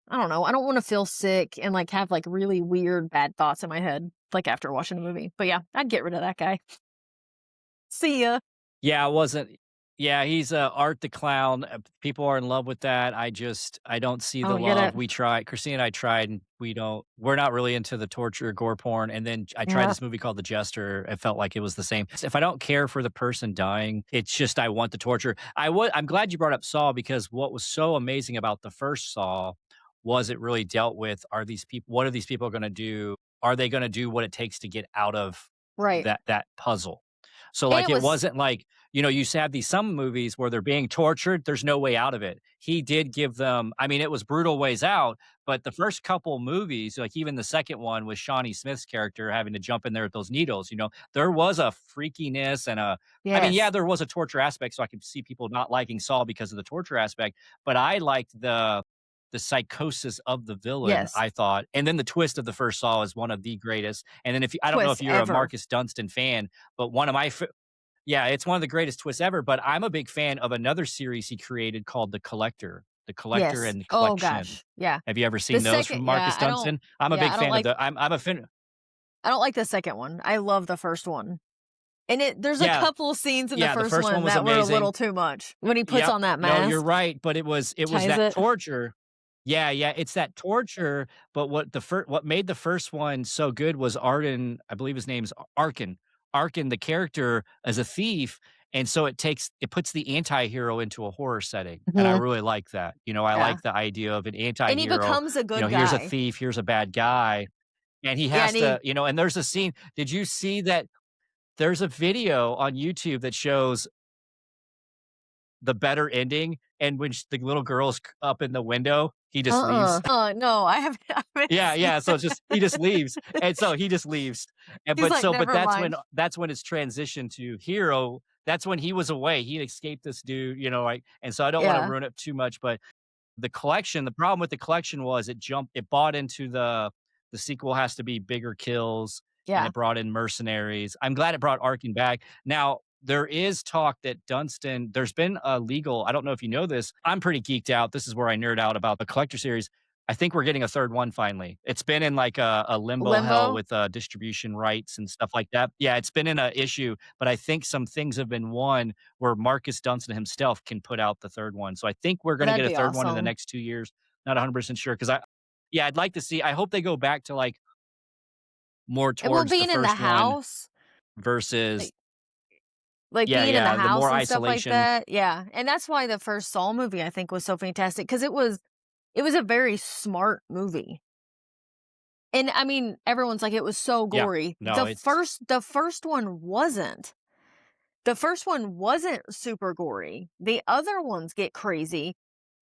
I don't know, I don't wanna feel sick and, like, have, like, really weird bad thoughts in my head, like, after watching a movie. But, yeah, I'd get rid of that guy. See ya. Yeah, it wasn't yeah, he's, Art the Clown, people are in love with that, I don't see I the don't get love, it. we tried Christine and I tried, and we're not really into the torture, gore porn, and then I tried Yeah, this movie called The Jester, it felt like it was the same. If I don't care for the person dying, it's just I want the torture. I'm glad you brought up Saw because what was so amazing about the first Saw was it really dealt with, are these people what are these people gonna do? Are they gonna do what it takes to get out of right. that puzzle? So, And like, it it was wasn't like, you have these some movies where they're being tortured, there's no way out of it. He did give them I mean, it was brutal ways out, but the first couple movies, like even the second one with Shawnee Smith's character having to jump in there with those needles, there was a freakiness and I mean, yeah, yes, there was a torture aspect, so I could see people not liking Saw because of the torture aspect, but I liked the psychosis of the villain, yes. I thought, and then the twist of the first Saw is one of the greatest, and then if you I don't know Twist if you're a ever. Marcus Dunstan fan, but one of my yeah, it's one of the greatest twists ever, but I'm a big fan of another series he created called The Collector Yes. and the Oh Collection. gosh. Yeah. Have you ever The seen those second from yeah, Marcus Dunstan? I'm a big I don't fan of like I'm a fan I don't like the second one. I love the first one. And there's a yeah, couple scenes in the yeah, the first first one one was that were a amazing. little too much. When he puts Yep. on that No, you're mask, right, but it was ties that it. torture. Yeah, yeah, it's that torture, but what made the first one so good was Arden, I believe his name's Arkin. Arkin, the character, as a thief, and so it puts the anti-hero into a horror setting, and I Mhm. really like that. I Yeah. like the idea of an And he anti-hero, becomes a good here's a guy. thief, here's a bad guy, and he Yeah, has and he and there's a scene. Did you see that there's a video on YouTube that shows the better ending, and when the little girl's up in the window, he just leaves. No, I haven't I haven't Yeah, seen yeah, so it's that. just he just leaves, and so he just leaves, and He's like, but "Never mind." that's when it's transitioned to hero. That's when he was away, he escaped this dude, like, and so I don't wanna Yeah, ruin it too much, but the problem with the collection was it bought into the sequel has to be bigger kills, and yeah. it brought in mercenaries. I'm glad it brought Arkin back. Now, there is talk that Dunstan there's been a legal I don't know if you know this, I'm pretty geeked out, this is where I nerd out about the collector series. I think we're getting a 3rd one finally. It's been in, like, a limbo hell Limbo? with, distribution rights and stuff like that. Yeah, it's been in a issue, but I think some things have been won where Marcus Dunstan himself can put out the 3rd one. So I think we're Oh, gonna that'd get a be 3rd one in the awesome. next 2 years. Not 100% sure because yeah, I'd like to see I hope they go back to, like, more And well, towards the being in the first one house, versus like yeah, being in the yeah, the more house and stuff like isolation. that, yeah, and that's why the first Saw movie, I think, was so fantastic because it was a very smart movie. And, I mean, everyone's like, "It was so Yeah. gory." No, it's The first one wasn't. The first one wasn't super gory. The other ones get crazy.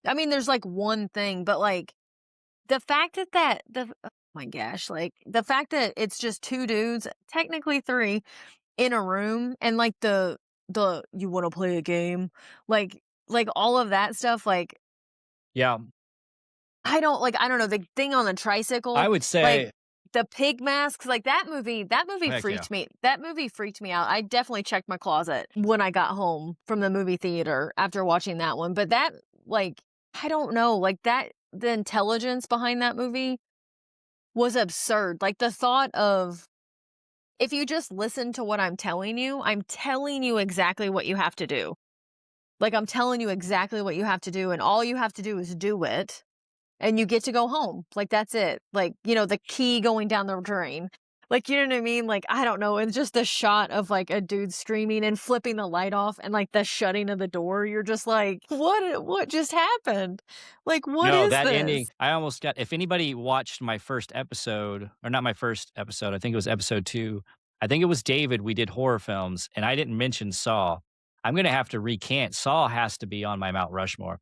I mean, there's, like, one thing, but, like, the fact that the oh my gosh, like, the fact that it's just 2 dudes, technically 3, in a room and, like, "You wanna play a game?" Like, all of that stuff, like, yeah, I don't know, the thing on the I tricycle, would like, say the pig masks, like, heck yeah. that movie freaked me out. I definitely checked my closet when I got home from the movie theater after watching that one, but that, like, I don't know, like, the intelligence behind that movie was absurd. Like, the thought of, if you just listen to what I'm telling you exactly what you have to do. Like, I'm telling you exactly what you have to do, and all you have to do is do it, and you get to go home. Like, that's it. Like, the key going down the drain. Like, you know what I mean? Like, I don't know. It's just the shot of, like, a dude screaming and flipping the light off and, like, the shutting of the door. You're just like, what just happened? Like, what No, is that this? ending, I almost got if anybody watched my first episode, or not my first episode, I think it was episode 2. I think it was David, we did horror films, and I didn't mention Saw. I'm gonna have to recant. Saw has to be on my Mount Rushmore.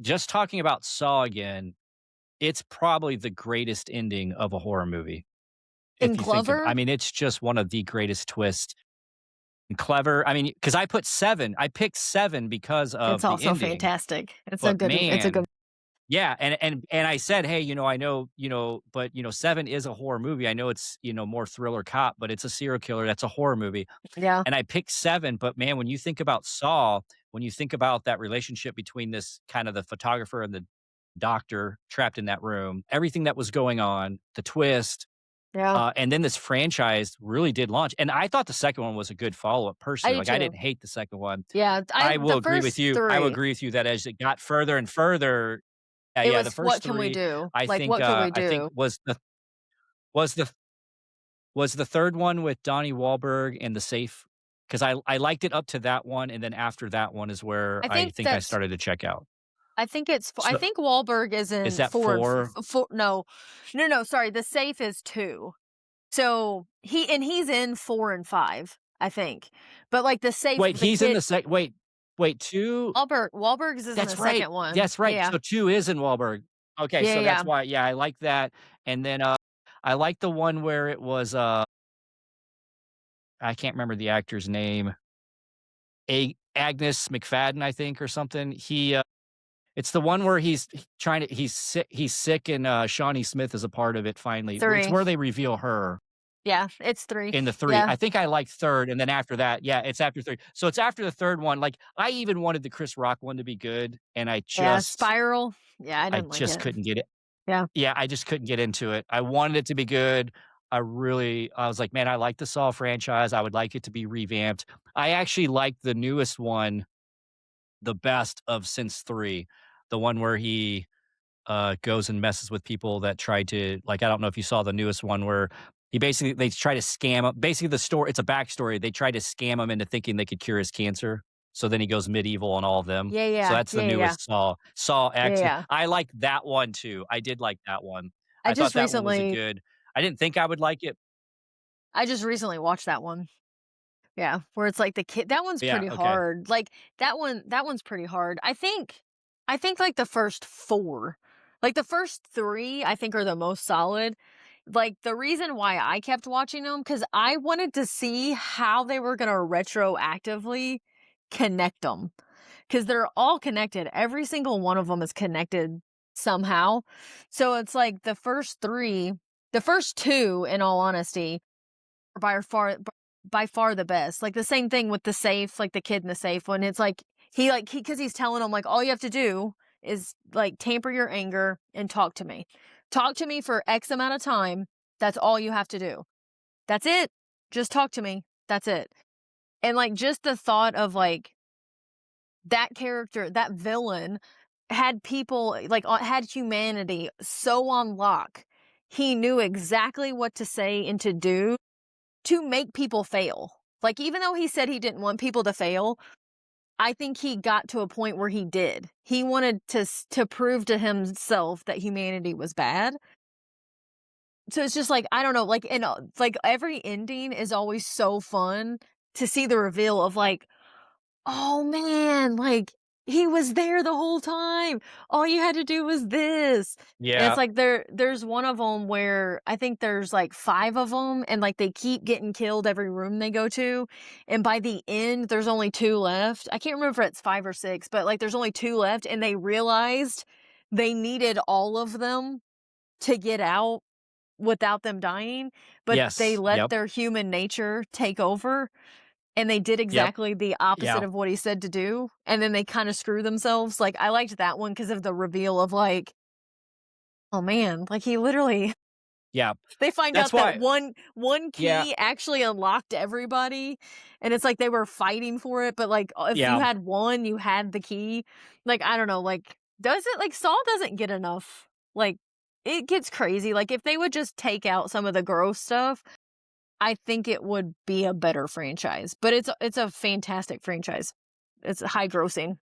Just talking about Saw again, it's probably the greatest ending of a horror movie. In If you think ab I Clover, mean, it's just one of the greatest twists and clever. I mean, because I picked 7 because it's of the also ending, fantastic. but It's a good man, yeah, and I said, "Hey, I know, but, 7 is a horror movie. I know it's, more thriller cop, but it's a serial killer. That's a horror movie." yeah, And I picked 7, but man, when you think about Saw, when you think about that relationship between this kind of the photographer and the doctor trapped in that room, everything that was going on, the twist, yeah. and then this franchise really did launch. And I thought the second one was a good follow-up I personally. do Like, I too. didn't hate the second one. Yeah, I I will the agree with first you. I will 3, agree with you that as it got further and further, it yeah, the was, "What first can we 3, do?" I Like, think, "What could we I think do?" was the was the 3rd one with Donnie Wahlberg and the safe? Because I liked it up to that one, and then after that one is where I I think think I that's started to check out. I So, think Wahlberg is is in that 4 and 4? 4 no. No, sorry, The Safe is 2. So, he's in 4 and 5, I think. But, like, The Safe, Wait, the he's in kid the wait, 2? Wahlberg's is in the That's right. second one. That's right. Yeah. So 2 is in Wahlberg. Okay, Yeah, so that's yeah. why, yeah, I like that, and then, I like the one where it was, I can't remember the actor's name, Agnes McFadden, I think, or something. It's the one where he's sick, and, Shawnee Smith is a part of it finally. Well, it's 3. where they reveal her Yeah, it's 3. in the 3. Yeah. I think I like 3rd, and then after that, yeah, it's after 3. So it's after the 3rd one. Like, I even wanted the Chris Rock one to be good, and Yeah, Spiral. Yeah, I I didn't like just it. couldn't get it. Yeah. Yeah, I just couldn't get into it. I wanted it to be good. I was like, "Man, I like the Saw franchise. I would like it to be revamped." I actually like the newest one the best of since 3. The one where he, goes and messes with people that tried to, like, I don't know if you saw the newest one where they try to scam him. Basically, the story it's a backstory. They tried to scam him into thinking they could cure his cancer. So then he goes medieval on all of them. Yeah, So yeah. that's the Yeah, yeah. newest Saw. Saw Yeah, X. yeah. I like that one too. I did like that one. I I thought just that one was a recently good I didn't think I would like it. I just recently watched that one. Yeah, where it's like the kid that one's Yeah, pretty okay. hard. Like, that one's pretty hard. I think, like, the first 4. Like, the first 3, I think, are the most solid. Like, the reason why I kept watching them because I wanted to see how they were gonna retroactively connect them because 'cause they're all connected. Every single one of them is connected somehow. So, it's like the first 2, in all honesty, are by far the best. Like, the same thing with the safe, like, the kid in the safe when it's like he because he's telling him, like, "All you have to do is, like, tamper your anger and talk to me. Talk to me for X amount of time. That's all you have to do. That's it. Just talk to me. That's it." And, like, just the thought of, like, that character, that villain had people, like, had humanity so on lock. He knew exactly what to say and to make people fail. Like, even though he said he didn't want people to fail, I think he got to a point where he did. He wanted to prove to himself that humanity was bad. So it's just like, I don't know, like, like, every ending is always so fun to see the reveal of, like, "Oh, man, like, he was there the whole time. All you had to do was this." And it's Yeah. like there's one of them where I think there's, like, 5 of them, and, like, they keep getting killed every room they go to, and by the end, there's only 2 left. I can't remember if it's 5 or 6, but, like, there's only 2 left, and they realized they needed all of them to get out without them dying, but they Yes. let Yep. their human nature take over. And they did Yep. exactly the opposite Yeah. of what he said to do, and then they kinda screw themselves, like, I liked that one because of the reveal of, like, oh, man, like, he literally Yeah. they find That's out that why one yeah. key actually unlocked everybody, and it's like they were fighting for it, but, like, if you Yeah. had one, you had the key. Like, I don't know, like, does it like, Saw doesn't get enough, like, it gets crazy, like, if they would just take out some of the gross stuff, I think it would be a better franchise, but it's a fantastic franchise. It's high grossing.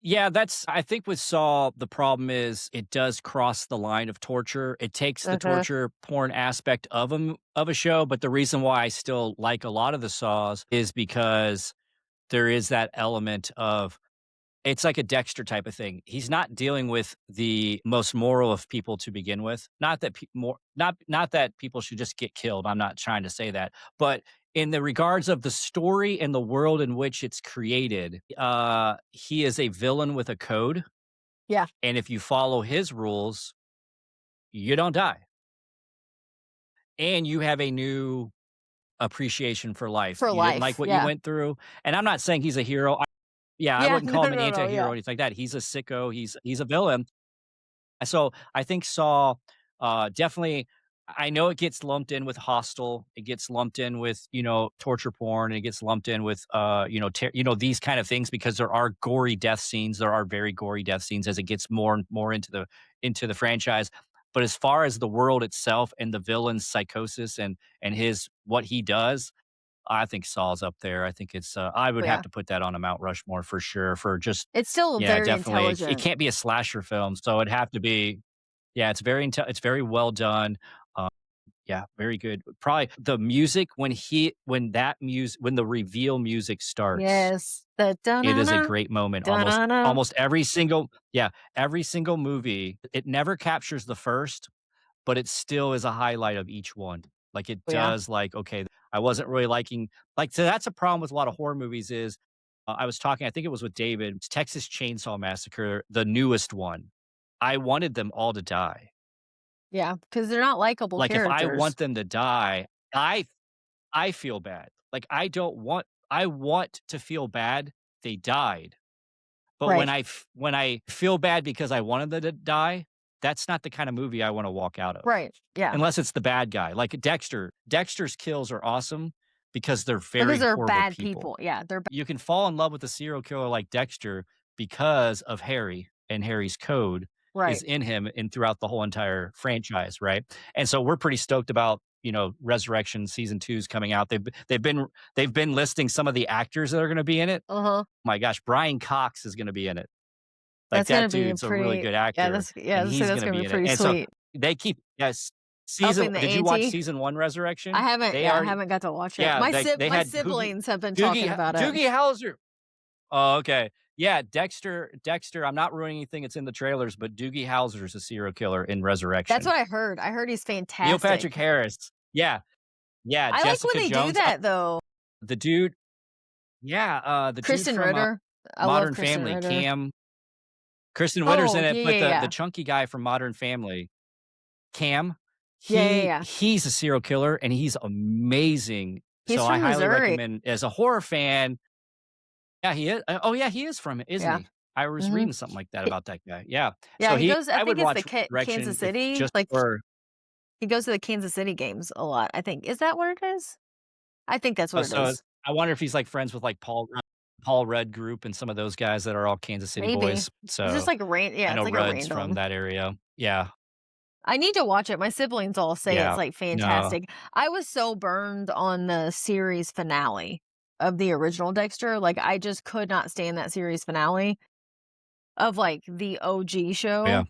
Yeah, that's I think with Saw, the problem is it does cross the line of torture. It takes the Uh-huh. torture porn aspect of a show, but the reason why I still like a lot of the Saws is because there is that element of It's like a Dexter type of thing. He's not dealing with the most moral of people to begin with. Not that not that people should just get killed. I'm not trying to say that, but in the regards of the story and the world in which it's created, he is a villain with a code, Yeah, and if you follow his rules, you don't die, and you have a new appreciation for life. for You didn't like life. what you Yeah. went through, and I'm not saying he's a hero. Yeah, I Yeah. wouldn't No, call him an no, no. anti-hero Yeah. or anything like that. He's a sicko. He's a villain. So I think Saw, definitely. I know it gets lumped in with Hostel. It gets lumped in with torture porn. And it gets lumped in with these kind of things because there are gory death scenes. There are very gory death scenes as it gets more and more into the franchise. But as far as the world itself and the villain's psychosis and his what he does, I think Saw's up there. I think it's I would have Yeah. to put that on a Mount Rushmore for sure for just It's still yeah, very definitely. It intelligent. can't be a slasher film, so it'd have to be yeah, it's very well done. Um, yeah, very good. Probably the music when the reveal music starts, Yes. The it is a da-na-na, great moment. da-na-na. Almost every single movie, it never captures the first, but it still is a highlight of each one. Like, it Yeah. does, like, okay, I wasn't really liking so that's a problem with a lot of horror movies is, I was talking I think it was with David, it's Texas Chainsaw Massacre, the newest one. I wanted them all to die. Yeah. Because they're not likable Like, if I characters. want them to die, I I feel bad. Like, I want to feel bad they died, but Right. when I feel bad because I wanted them to die, that's not the kind of movie I wanna walk out of. Right. Yeah. Unless it's the bad guy, like Dexter. Dexter's kills are awesome because they're Because very they're horrible bad people. people. Yeah. You can fall in love with a serial killer like Dexter because of Harry, and Harry's code is Right. in him and throughout the whole entire franchise, right? And so we're pretty stoked about, Resurrection season 2 is coming out. They've been listing some of the actors that are gonna be in it. Uh-huh. My gosh, Brian Cox is gonna be in it. Like, That's gonna that be a dude's a really pretty good yeah, actor, yeah, and let's say he's that's gonna gonna be be in it, pretty and so sweet. they keep yes, season Upping the did you watch ante. season 1 I Resurrection? haven't They yeah, I already haven't got to watch it. yeah, they My had Doogie siblings have been Doogie talking about it. Doogie Howser. Oh, okay. Yeah, Dexter, I'm not ruining anything, it's in the trailers, but Doogie Howser is a serial killer in That's Resurrection. what I heard. I heard he's Neil fantastic. Patrick Harris. Yeah, yeah, I like when Jessica they do Jones, that though. the dude yeah, the dude Kristen from, Ritter. I love Modern Kristen Family, Ritter. Kristen Witter's Oh, in it, yeah, but yeah, the yeah. chunky guy from Modern Family, Cam, Yeah, yeah, yeah. he's a serial killer and he's amazing. He's So I from highly Missouri. recommend as a horror fan. Yeah, he is. Oh yeah, he is from it, isn't Yeah. he? I was Mhm. reading something like that about that guy. Yeah. Yeah, So he goes I I think would it's the watch Resurrection Kansas if City, just like, for he goes to the Kansas City games a lot, I think. Is that where it is? I think that's what it so is. I wonder if he's like friends with like Paul Rudd Group and some of those guys that are all Kansas City Maybe. boys. It's just So like a I know it's like a Rudd's from random. that area. Yeah. I need to watch it. My siblings all say it's, Yeah. like, No. fantastic. I was so burned on the series finale of the original Dexter, like, I just could not stand that series finale of, like, the OG Yeah. show.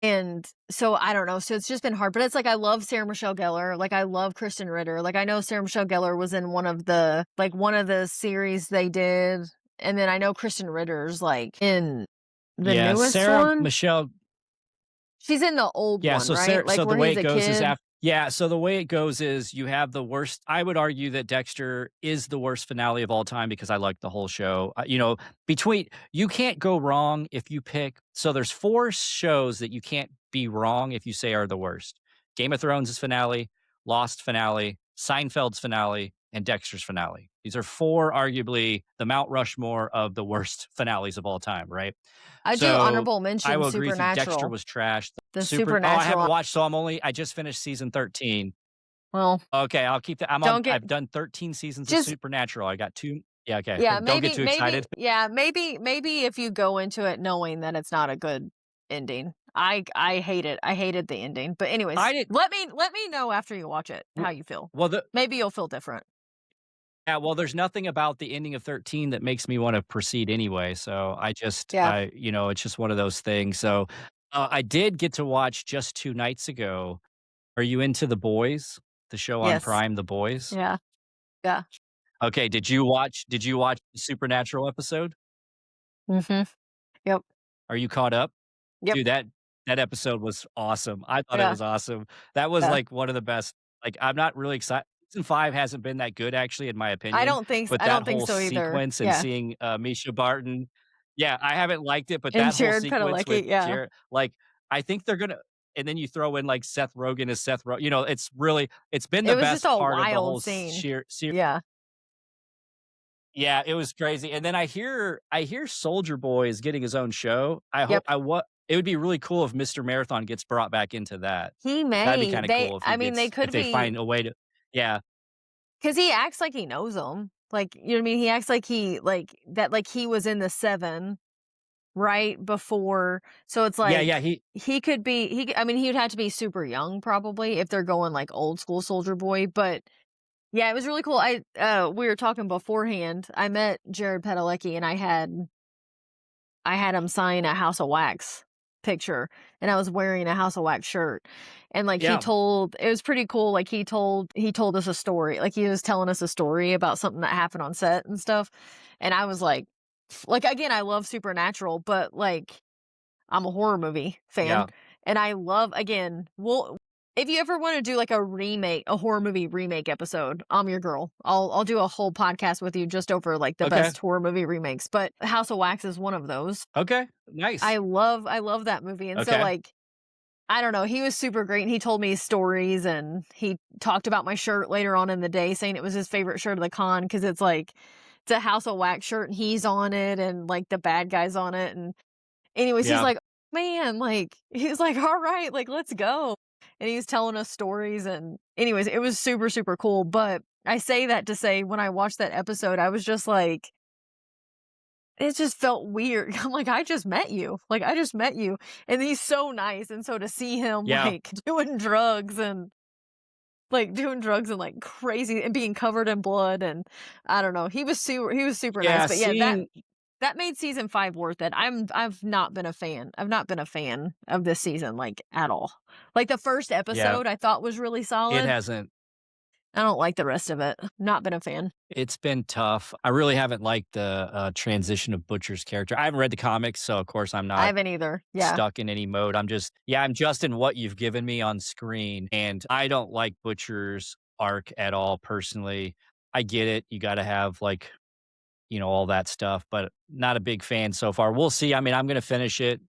And so I don't know, so it's just been hard, but it's like I love Sarah Michelle Gellar, like I love Kristen Ritter, like I know Sarah Michelle Gellar was in one of the series they did, and then I know Kristen Ritter's like in the Yeah. newest Sarah one. Michelle She's in the old Yeah, one, right? Like so the where way he's it a goes is kid. after yeah, so the way it goes is you have the worst I would argue that Dexter is the worst finale of all time because I like the whole show. Between you can't go wrong if you pick so there's 4 shows that you can't be wrong if you say are the worst. Game of Thrones' finale, Lost finale, Seinfeld's finale, and Dexter's finale. These are 4 arguably the Mount Rushmore of the worst finales of all time, right? I do So honorable I mention will agree with you. Dexter Supernatural. was trash. The I haven't Supernatural watched, so I just finished season 13. well, Okay, I'll keep that. don't get I've done 13 seasons of just Supernatural. I got 2 yeah, okay. yeah, Don't get too excited. maybe if you go into it knowing that it's not a good ending. I hate it. I hated the ending. But anyways, I did let me know after you watch it w how you feel. well, the Maybe you'll feel different. yeah, well, there's nothing about the ending of 13 that makes me wanna proceed anyway, so Yeah. it's just one of those things, so, I did get to watch just 2 nights ago. Are you into The Boys? The show on Yes. Prime, The Boys? Yeah. Yeah. Okay, did you watch the Supernatural episode? Mhm. Yep. Are you caught up? Yep. Dude, that episode was awesome. I thought it Yeah. was awesome. That was, Yeah. like, one of the best. Like, I'm not really excited. Season 5 hasn't been that good actually, in my opinion, but I that don't think whole so either. sequence and Yeah. seeing, Misha Barton. Yeah, I haven't liked it, but And that whole Jared sequence with Padalecki, yeah. Jared, like, I think they're gonna, and then you throw in, like, Seth Rogen as Seth Ro it's really, it's been It the was just best a part of the whole wild scene. series. Yeah. Yeah, it was crazy, and then I hear Soldier Boy is getting his own show. I hope Yep. I what It would be really cool if Mr. Marathon gets brought back into that. He That'd be may. kinda They cool if I mean, they if could they be find a way to. Yeah, 'cause he acts like he knows them. Like, you know what I mean? He acts like he was in the 7 right before, so it's yeah, like, he could be I mean, he would have to be super young probably if they're going, like, old school Soldier Boy, but yeah, it was really cool. We were talking beforehand. I met Jared Padalecki, and I had him sign a House of Wax picture, and I was wearing a House of Wax shirt. And like yeah, it was pretty cool. Like he told us a story. Like he was telling us a story about something that happened on set and stuff. And I was like again, I love Supernatural, but like I'm a horror movie fan, yeah, and I love again, well, if you ever wanna do, like, a horror movie remake episode, I'm your girl. I'll do a whole podcast with you just over, like, the okay, best horror movie remakes, but House of Wax is one of those. okay, nice, I love that movie, and so, okay, like, I don't know, he was super great, and he told me stories, and he talked about my shirt later on in the day, saying it was his favorite shirt of the con because it's a House of Wax shirt, and he's on it, and, like, the bad guy's on it, and anyways, he's yeah, like, "Man," like, he's like, "Alright, like, let's go." And he was telling us stories, and anyways, it was super, super cool, but I say that to say when I watched that episode, I was just like, it just felt weird. I'm like, "I just met you. Like, I just met you." And he's so nice, and so to see him, yeah, like, doing drugs and, like, crazy and being covered in blood, and I don't know, he was super nice, yeah, but yeah, that seeing that made season 5 worth it. I've not been a fan. I've not been a fan of this season, like, at all. Like, the first yeah, episode I thought was really it solid. hasn't. I don't like the rest of it. Not been a fan. It's been tough. I really haven't liked the, transition of Butcher's character. I haven't read the comics, so of course I'm I not haven't either. Yeah. stuck in any mode. I'm just in what you've given me on screen, and I don't like Butcher's arc at all personally. I get it. You gotta have, like, all that stuff, but not a big fan so far. We'll see. I mean, I'm gonna finish it.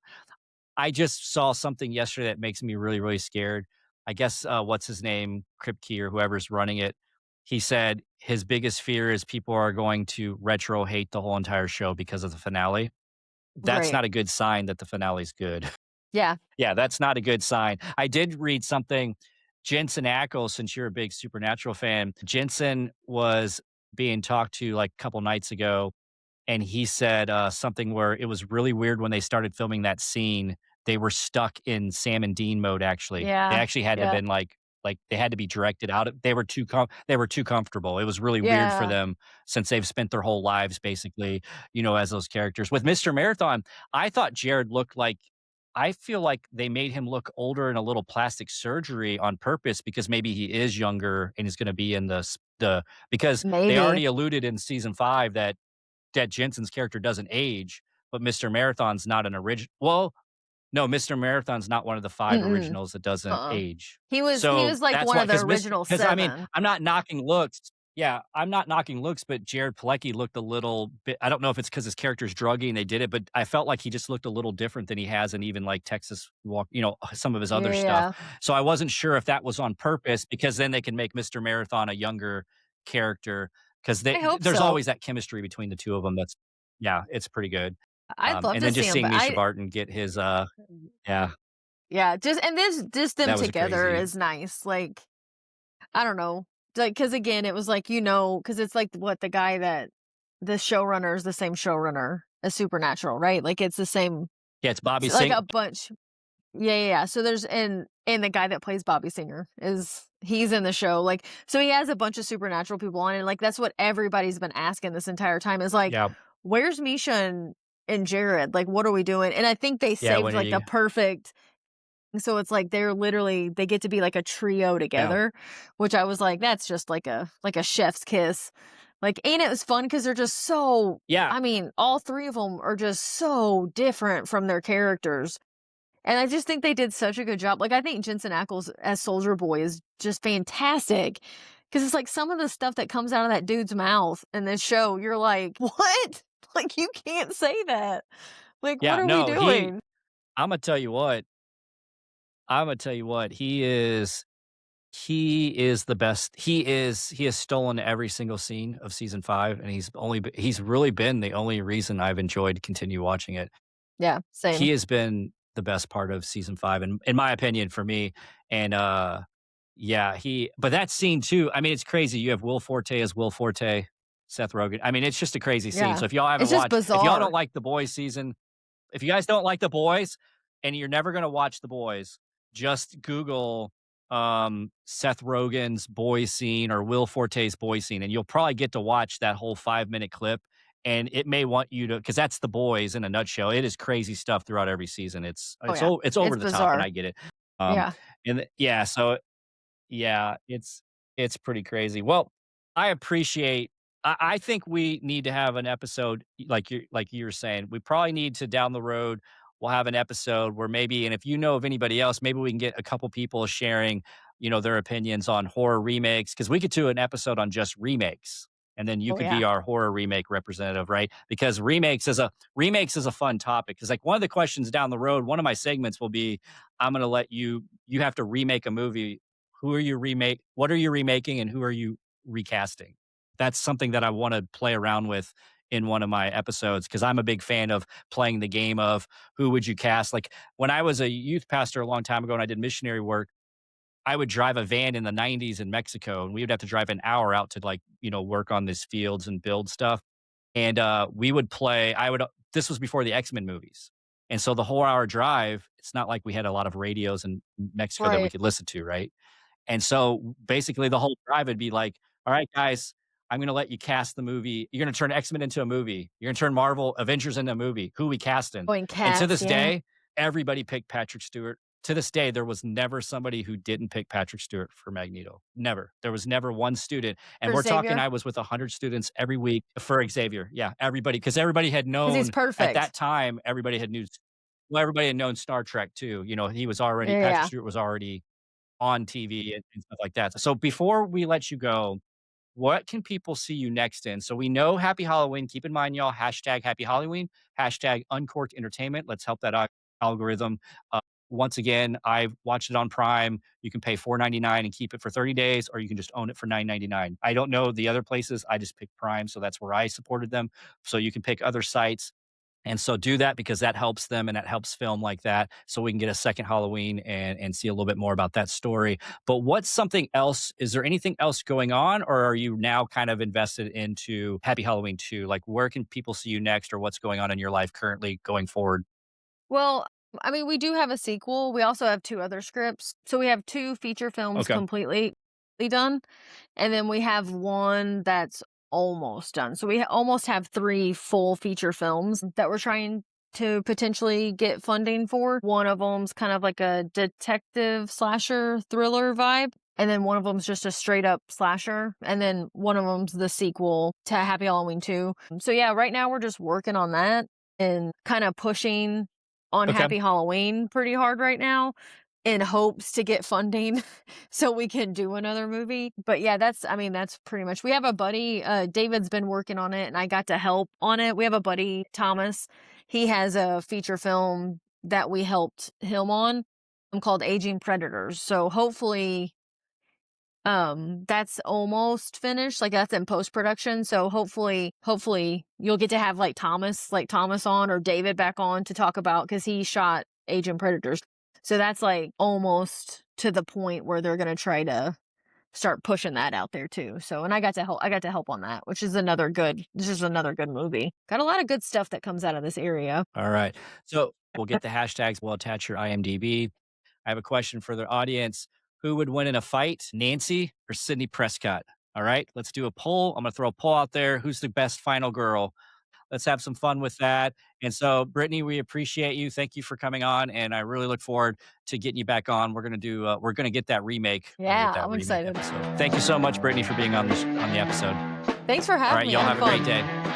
I just saw something yesterday that makes me really, really scared. I guess, what's his name? Kripke or whoever's running it. He said his biggest fear is people are going to retro hate the whole entire show because of the finale. That's Right. not a good sign that the finale's good. Yeah. Yeah, that's not a good sign. I did read something. Jensen Ackles, since you're a big Supernatural fan, Jensen was being talked to like a couple nights ago, and he said something where it was really weird when they started filming that scene. They were stuck in Sam and Dean mode. Actually, they Yeah. actually had to have Yeah. been like they had to be directed out of. They were too comfortable. It was really weird for Yeah. them since they've spent their whole lives basically, as those characters. With Mr. Marathon, I thought Jared looked like. I feel like they made him look older in a little plastic surgery on purpose because maybe he is younger and is going to be in the because they Maybe. already alluded in season 5 that Jensen's character doesn't age, but Mr. Marathon's not an original. Well, no, Mr. Marathon's not one of the 5 Mm-mm. originals that doesn't Uh-uh. age. He So was like that's one why, of the because original because I mean, 7. I'm not knocking looks. Yeah, I'm not knocking looks, but Jared Padalecki looked a little bit. I don't know if it's because his character's druggy and they did it, but I felt like he just looked a little different than he has in even like Texas Walk, some of his other stuff. Yeah. So I wasn't sure if that was on purpose because then they can make Mr. Marathon a younger character because I hope there's so. always that chemistry between the two of them. Yeah, it's pretty good. I'd love And to then see just him, seeing but Misha Barton get his, yeah, yeah, just them that was a together crazy. is nice. Like, I don't know. Like, because again, it was like, because it's like what the showrunner is the same showrunner as Supernatural, right? Like it's the same, Yeah, it's Bobby like Sing. a bunch. Yeah, yeah, yeah. So there's and the guy that plays Bobby Singer he's in the show. Like, so he has a bunch of Supernatural people on, and like that's what everybody's been asking this entire time is like, Yeah, where's Misha and Jared? Like, what are we doing? And I think they yeah, saved when are like the you perfect. So it's like they get to be like a trio yeah. together, which I was like, that's just like a chef's kiss. Like, and it was fun because 'cause they're just so Yeah, I mean, all 3 of them are just so different from their characters, and I just think they did such a good job. Like, I think Jensen Ackles as Soldier Boy is just fantastic because it's like some of the stuff that comes out of that dude's mouth in this show, you're like, "What? Like, you can't say that. Like, what yeah, are we no, doing?" Imma tell you what, Imma tell you what, he is the best. He has stolen every single scene of season 5, and he's really been the only reason I've enjoyed continue watching it. Yeah, same. He has been the best part of season 5 in my opinion for me, and, yeah, he but that scene too, I mean, it's crazy. You have Will Forte as Will Forte, Seth Rogen. I mean, it's just a crazy scene, Yeah. so It's just if y'all don't bizarre. like The Boys season if you guys don't like The Boys and you're never gonna watch The Boys, just Google, Seth Rogen's boy scene or Will Forte's boy scene, and you'll probably get to watch that whole 5-minute clip, and it may want you to, because that's The Boys in a nutshell. It is crazy stuff throughout every season. Oh, yeah. It's It's over the top, and bizarre. I get it. Um, Yeah. yeah, so yeah, it's pretty crazy. Well, I appreciate I think we need to have an episode like you were saying. We probably need to down the road, we'll have an episode where maybe and if you know of anybody else, maybe we can get a couple people sharing, their opinions on horror remakes because we could do an episode on just remakes. And then you Oh, could be yeah. our horror remake representative, right? Because remakes is a fun topic. Because like one of the questions down the road, one of my segments will be, I'm going to let you have to remake a movie. What are you remaking and who are you recasting? That's something that I wanna play around with in one of my episodes because 'cause I'm a big fan of playing the game of who would you cast? Like, when I was a youth pastor a long time ago and I did missionary work, I would drive a van in the '90s in Mexico, and we would have to drive an hour out to, like, work on these fields and build stuff, and, we would play I would this was before the X-Men movies, and so the whole hour drive, it's not like we had a lot of radios in Mexico that we Right. could listen to, right? And so basically the whole drive would be like, all right, guys, I'm going to let you cast the movie. You're going to turn X-Men into a movie. You're going to turn Marvel Avengers into a movie. Who we casting? Going And to cast, this yeah. day, everybody picked Patrick Stewart. To this day, there was never somebody who didn't pick Patrick Stewart for Magneto. Never. There was never one student. And For we're talking, Xavier, I was with 100 students every week for Xavier. Yeah, everybody, because everybody had because he's known at that perfect. time, everybody had known Star Trek too. Patrick Yeah. Stewart was already on TV and stuff like that. So before we let you go, what can people see you next in? So we know Happy Halloween. Keep in mind, y'all, hashtag Happy Halloween, hashtag Uncorked Entertainment. Let's help that algorithm. Uh, Once again, I've watched it on Prime. You can pay $4.99 and keep it for 30 days, or you can just own it for $9.99. I don't know the other places. I just picked Prime, so that's where I supported them. So you can pick other sites. And so do that because that helps them and that helps film like that so we can get a second Halloween and see a little bit more about that story. But what's something else? Is there anything else going on or are you now kind of invested into Happy Halloween 2? Like where can people see you next or what's going on in your life currently going forward? Well, I mean, we do have a sequel. We also have 2 other scripts. So we have 2 feature films Okay. completely done, and then we have 1 that's almost done. So we almost have 3 full feature films that we're trying to potentially get funding for. One of them's kind of like a detective slasher thriller vibe, and then one of them's just a straight up slasher, and then one of them's the sequel to Happy Halloween 2. So yeah, right now we're just working on that and kinda pushing on Okay. Happy Halloween pretty hard right now in hopes to get funding so we can do another movie. But yeah, that's pretty much we have a buddy, David's been working on it and I got to help on it. We have a buddy, Thomas. He has a feature film that we helped him on called Aging Predators. So hopefully that's almost finished, like, that's in post-production, so hopefully you'll get to have, like, Thomas on or David back on to talk about because he shot Agent Predators. So that's, like, almost to the point where they're gonna try to start pushing that out there too, so and I got to help on that, which is another good movie. Got a lot of good stuff that comes out of this area. All right. So we'll get the hashtags. We'll attach your IMDb. I have a question for the audience. Who would win in a fight, Nancy or Sydney Prescott? All right, let's do a poll. I'm going to throw a poll out there. Who's the best final girl? Let's have some fun with that. And so, Brittany, we appreciate you. Thank you for coming on, and I really look forward to getting you back on. We're gonna get that remake. We're gonna get Yeah, that I'm remake excited. episode. Thank you so much, Brittany, for being on the episode. Thanks for All having right, me. I y'all had have a great fun. day.